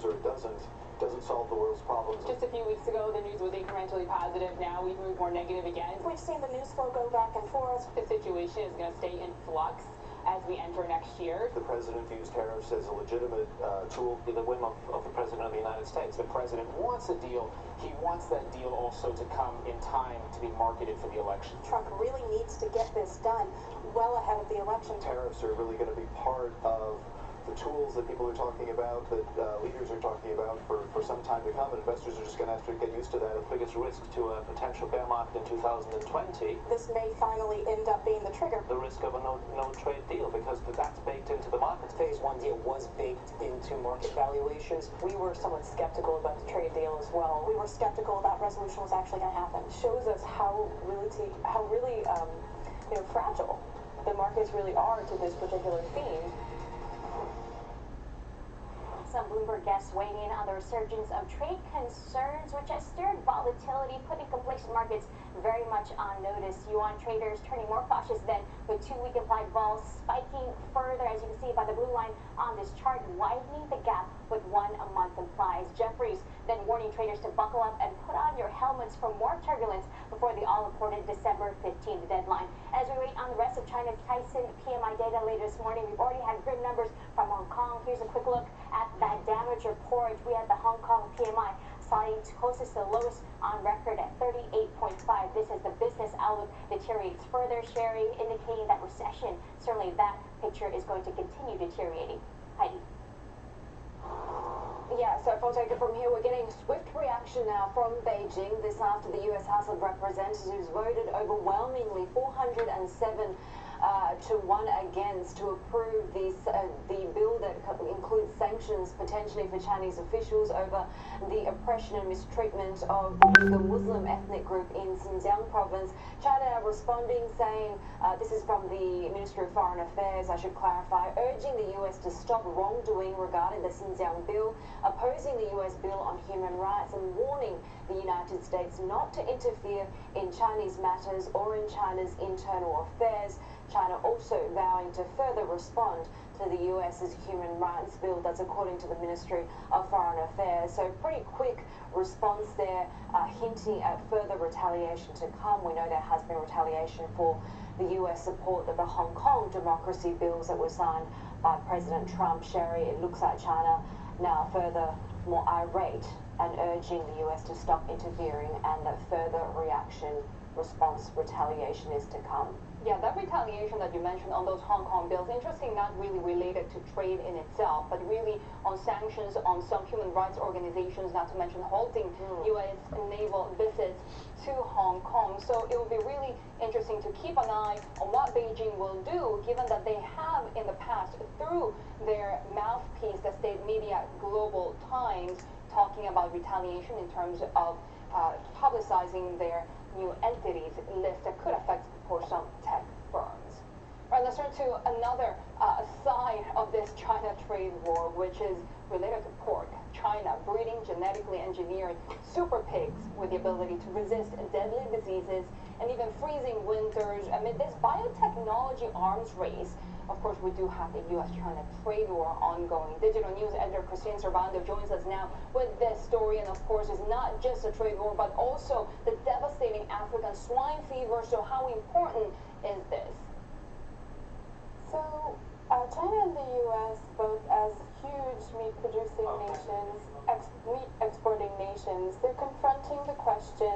Or it doesn't solve the world's problems. Just a few weeks ago, the news was incrementally positive. Now we've moved more negative again. We've seen the news flow go back and forth. The situation is going to stay in flux. as we enter next year. The president views tariffs as a legitimate tool in the whim of the president of the United States. The president wants a deal. He wants that deal also to come in time to be marketed for the election. Trump really needs to get this done well ahead of the election. Tariffs are really going to be part of the tools that people are talking about, that leaders are talking about for some time to come, and investors are just going to have to get used to that. The biggest risk to a potential bear market in 2020. This may finally end up being the trigger. The risk of a no trade deal, because that's baked into the market. Phase 1 deal was baked into market valuations. We were somewhat skeptical about the trade deal as well. We were skeptical that resolution was actually going to happen. Shows us how really fragile the markets really are to this particular theme. Some Bloomberg guests weighing in on the resurgence of trade concerns, which has stirred volatility, putting complacent markets very much on notice. Yuan traders turning more cautious then, with 2-week implied vol spiking further, as you can see by the blue line on this chart, widening the gap with 1-month implies. Jefferies then warning traders to buckle up and put on your helmets for more turbulence before the all-important December 15th deadline. As we wait on the rest of China's Tyson PMI data later this morning, we've already had grim numbers from Hong Kong. Here's a quick look at that damage report. We had the Hong Kong PMI sliding closest to the lowest on record at 38.5. This as the business outlook deteriorates further, Sherry, indicating that recession, certainly that picture is going to continue deteriorating. Heidi. Yeah, so if I'll take it from here, we're getting swift reaction now from Beijing. This after the U.S. House of Representatives voted overwhelmingly 407 to 1 against to approve the bill that includes sanctions potentially for Chinese officials over the oppression and mistreatment of the Uyghur Muslim ethnic group in Xinjiang province. China responding, saying, this is from the Ministry of Foreign Affairs, I should clarify, urging the U.S. to stop wrongdoing regarding the Xinjiang bill, opposing the U.S. bill on human rights, and warning the United States not to interfere in Chinese matters or in China's internal affairs. China also vowing to further respond to the US's human rights bill. That's according to the Ministry of Foreign Affairs. So pretty quick response there, hinting at further retaliation to come. We know there has been retaliation for the US support of the Hong Kong democracy bills that were signed by President Trump. Sherry, it looks like China now further more irate and urging the US to stop interfering, and that further response, retaliation is to come. Yeah, that retaliation that you mentioned on those Hong Kong bills, interesting, not really related to trade in itself, but really on sanctions on some human rights organizations, not to mention halting U.S. naval visits to Hong Kong. So it will be really interesting to keep an eye on what Beijing will do, given that they have in the past, through their mouthpiece, the state media Global Times, talking about retaliation in terms of publicizing their new entities list that could affect, of course, some tech firms. All right, let's turn to another side of this China trade war, which is related to pork. China breeding genetically engineered super pigs with the ability to resist deadly diseases and even freezing winters. Amid this biotechnology arms race, of course, we do have the U.S.-China trade war ongoing. Digital news editor Christine Servando joins us now with this story. And of course, it's not just a trade war, but also the devastating African swine fever. So how important is this? So China and the U.S., both as huge meat-producing nations, meat-exporting nations, they're confronting the question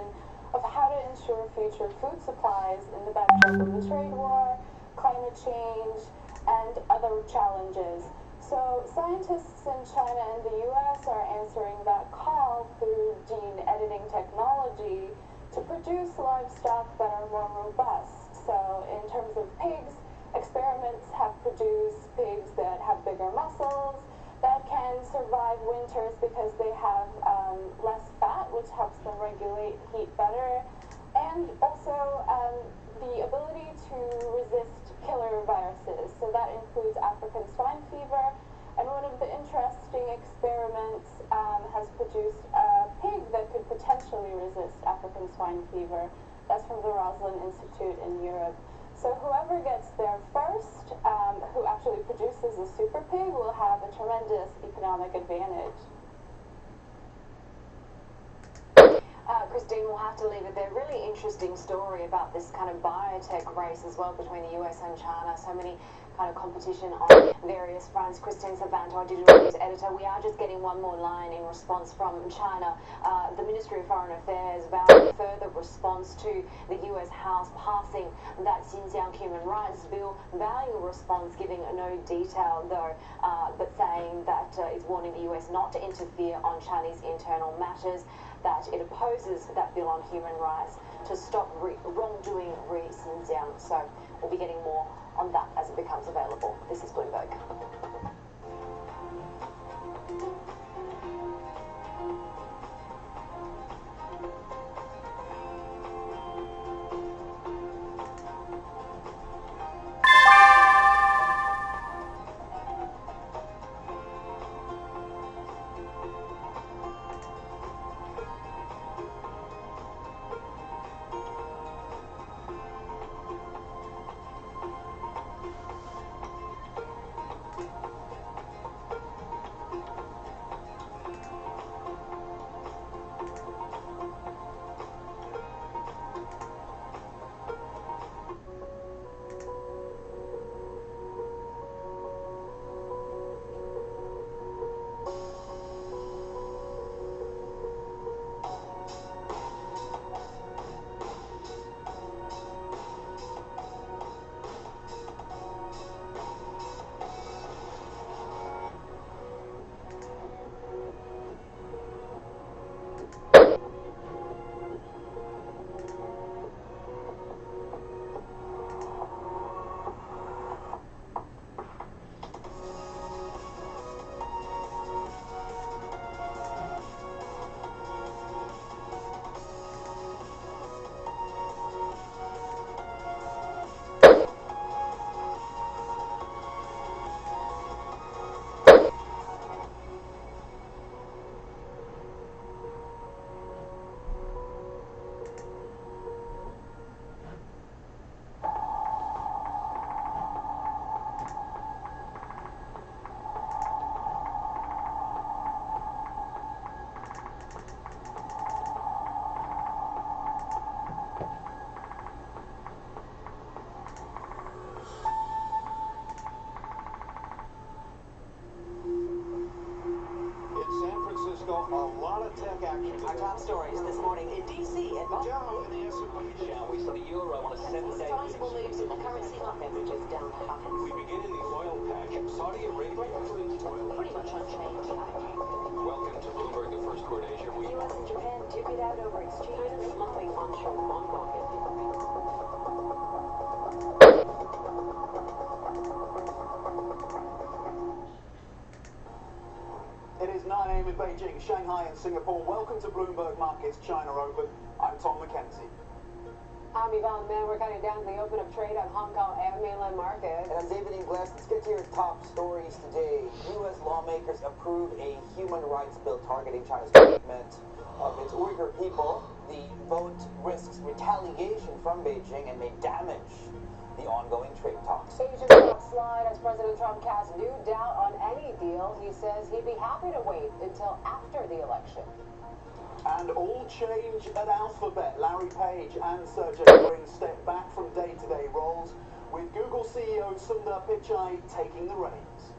of how to ensure future food supplies in the backdrop of the trade war, climate change, and other challenges. So scientists in China and the U.S. are answering that call through gene editing technology to produce livestock that are more robust. So in terms of pigs, experiments have produced pigs that have bigger muscles, that can survive winters because they have less fat, which helps them regulate heat better, and also the ability to resist killer viruses. So that includes African swine fever, and one of the interesting experiments has produced a pig that could potentially resist African swine fever. That's from the Roslin Institute in Europe. So whoever gets there first, who actually produces a super pig, will have a tremendous economic advantage. Christine, we'll have to leave it there. Really interesting story about this kind of biotech race as well between the US and China. So many kind of competition on various fronts. Christine Savant, our digital news editor, we are just getting one more line in response from China. The Ministry of Foreign Affairs vowed further response to the US House passing that Xinjiang human rights bill, vowing a response, giving no detail though, but saying that it's warning the US not to interfere on Chinese internal matters, that it opposes that bill on human rights to stop wrongdoing re-Xinjiang. So we'll be getting more on that as it becomes available. This is Bloomberg. A lot of tech action. Our top stories this morning in D.C. and Dow in the S&P. Shall we? So the euro on a 7-day sizable moves in the currency market, which is down half. We begin in the oil patch. Saudi Arabia oil. Pretty much unchanged. Welcome to Bloomberg, the first word Asia. The U.S. and Japan duke it out over exchange and slumping onshore bond market. It is 9 a.m. in Beijing, Shanghai and Singapore. Welcome to Bloomberg Markets China Open. I'm Tom McKenzie. I'm Yvonne Mann. We're cutting down to the open of trade on Hong Kong and mainland markets. And I'm David Ingles. Let's get to your top stories today. U.S. lawmakers approve a human rights bill targeting China's treatment of its Uyghur people. The vote risks retaliation from Beijing and may damage the ongoing trade talks. Asian stocks slide as President Trump casts new doubt on any deal. He says he'd be happy to wait until after the election. And all change at Alphabet. Larry Page and Sergey Brin step back from day-to-day roles, with Google CEO Sundar Pichai taking the reins.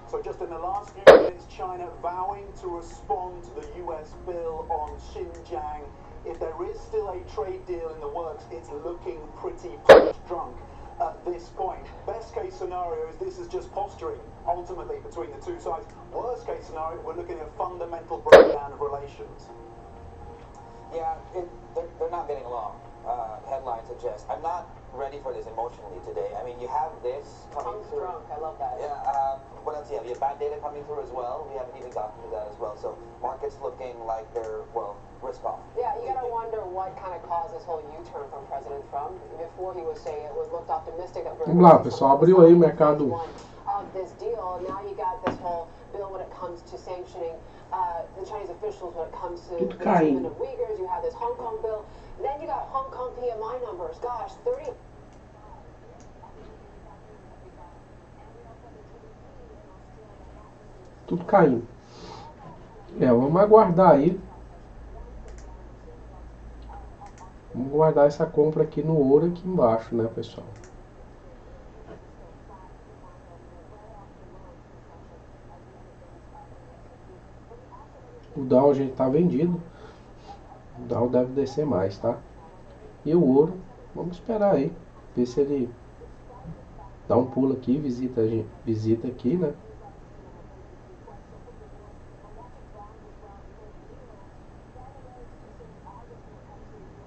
So just in the last few minutes, China vowing to respond to the US bill on Xinjiang. If there is still a trade deal in the works, it's looking pretty punch-drunk at this point. Best case scenario is this is just posturing, ultimately, between the two sides. Worst case scenario, we're looking at a fundamental breakdown of relations. Yeah, they're not getting along. Headlines suggest. I'm not ready for this emotionally today. I mean, you have this coming through. Drunk, I love that. Yeah. What else? Yeah, we have bad data coming through as well. We haven't even gotten to that as well. So markets looking like they're, well, risk off. Yeah, you gotta wonder what kind of caused this whole U-turn from President Trump. Before he was saying it looked optimistic that we're Vamos lá, pessoal, abriu aí o mercado. Of this deal. Now you got this whole bill when it comes to sanctioning the Chinese officials when it comes to the treatment of Uyghurs. You have this Hong Kong bill. Then you got Hong Kong PMI numbers. Gosh, 30. tudo caindo. Vamos aguardar aí. Vamos guardar essa compra aqui no ouro aqui embaixo, né, pessoal? O Dow já está vendido. O Dow deve descer mais, tá? E o ouro, vamos esperar aí. Ver se ele dá um pulo aqui, visita aqui, né?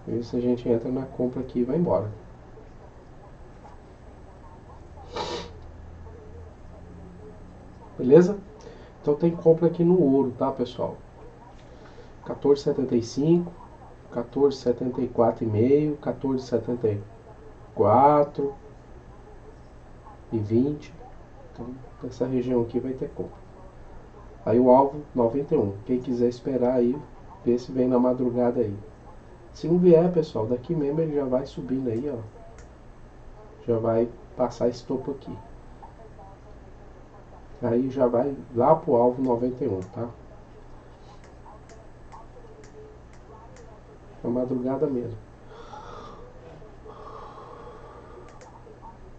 Ver se a gente entra na compra aqui e vai embora. Beleza? Então tem compra aqui no ouro, tá, pessoal? 14,75, 14,74,5, 14,74 e 20. Então essa região aqui vai ter compra. Aí o alvo 91. Quem quiser esperar aí, ver se vem na madrugada aí. Se não vier, pessoal, daqui mesmo ele já vai subindo aí, ó. Já vai passar esse topo aqui. Aí já vai lá pro alvo 91, tá? Na madrugada mesmo.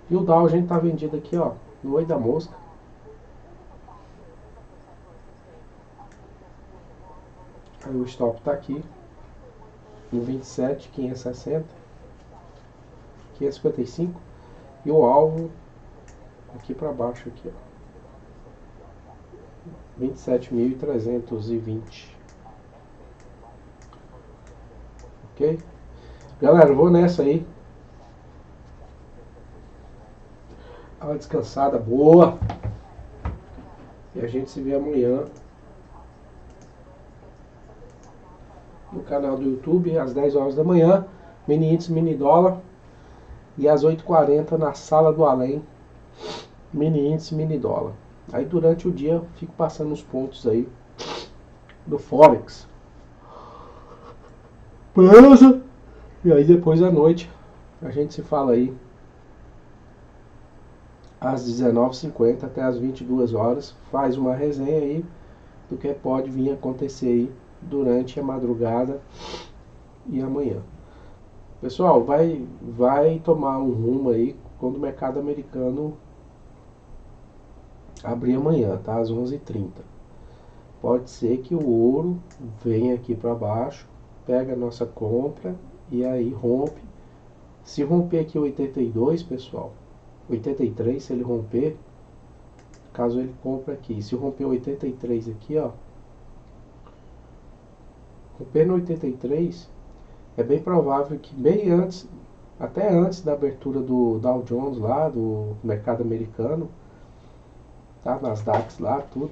E o Dow a gente tá vendido aqui, ó, no olho da mosca. Aí o stop tá aqui. No 27, 560, 555 e o alvo aqui para baixo aqui, ó, 27.320. Ok? Galera, eu vou nessa aí. Dá uma descansada boa. E a gente se vê amanhã no canal do YouTube, às 10 horas da manhã, mini índice, mini dólar, e às 8h40 na sala do Além, mini índice, mini dólar. Aí durante o dia eu fico passando os pontos aí do Forex. Beleza? E aí depois à noite a gente se fala aí às 19h50 até às 22 horas, faz uma resenha aí do que pode vir acontecer aí durante a madrugada e amanhã. Pessoal, vai tomar um rumo aí quando o mercado americano abrir amanhã, tá? Às 11h30. Pode ser que o ouro venha aqui para baixo, pega a nossa compra e aí rompe. Se romper aqui 82, pessoal, 83, se ele romper, caso ele compre aqui, se romper 83 aqui, ó, romper no 83, é bem provável que bem antes, até antes da abertura do Dow Jones lá, do mercado americano, tá? Nasdaq lá, tudo,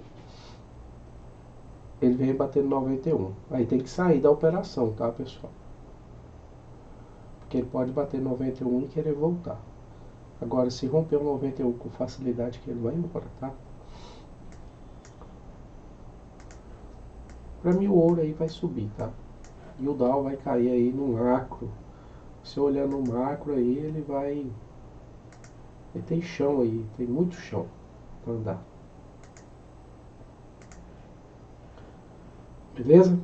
ele vem bater no 91. Aí tem que sair da operação, tá, pessoal? Porque ele pode bater no 91 e querer voltar. Agora, se romper o 91 com facilidade, que ele vai embora, tá? Pra mim o ouro aí vai subir, tá? E o Dow vai cair aí no macro. Se olhar no macro aí, ele vai... Ele tem chão aí, tem muito chão pra andar. Beleza?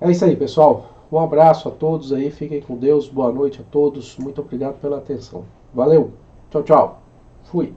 É isso aí, pessoal. Um abraço a todos aí, fiquem com Deus, boa noite a todos. Muito obrigado pela atenção. Valeu, tchau, tchau. Fui.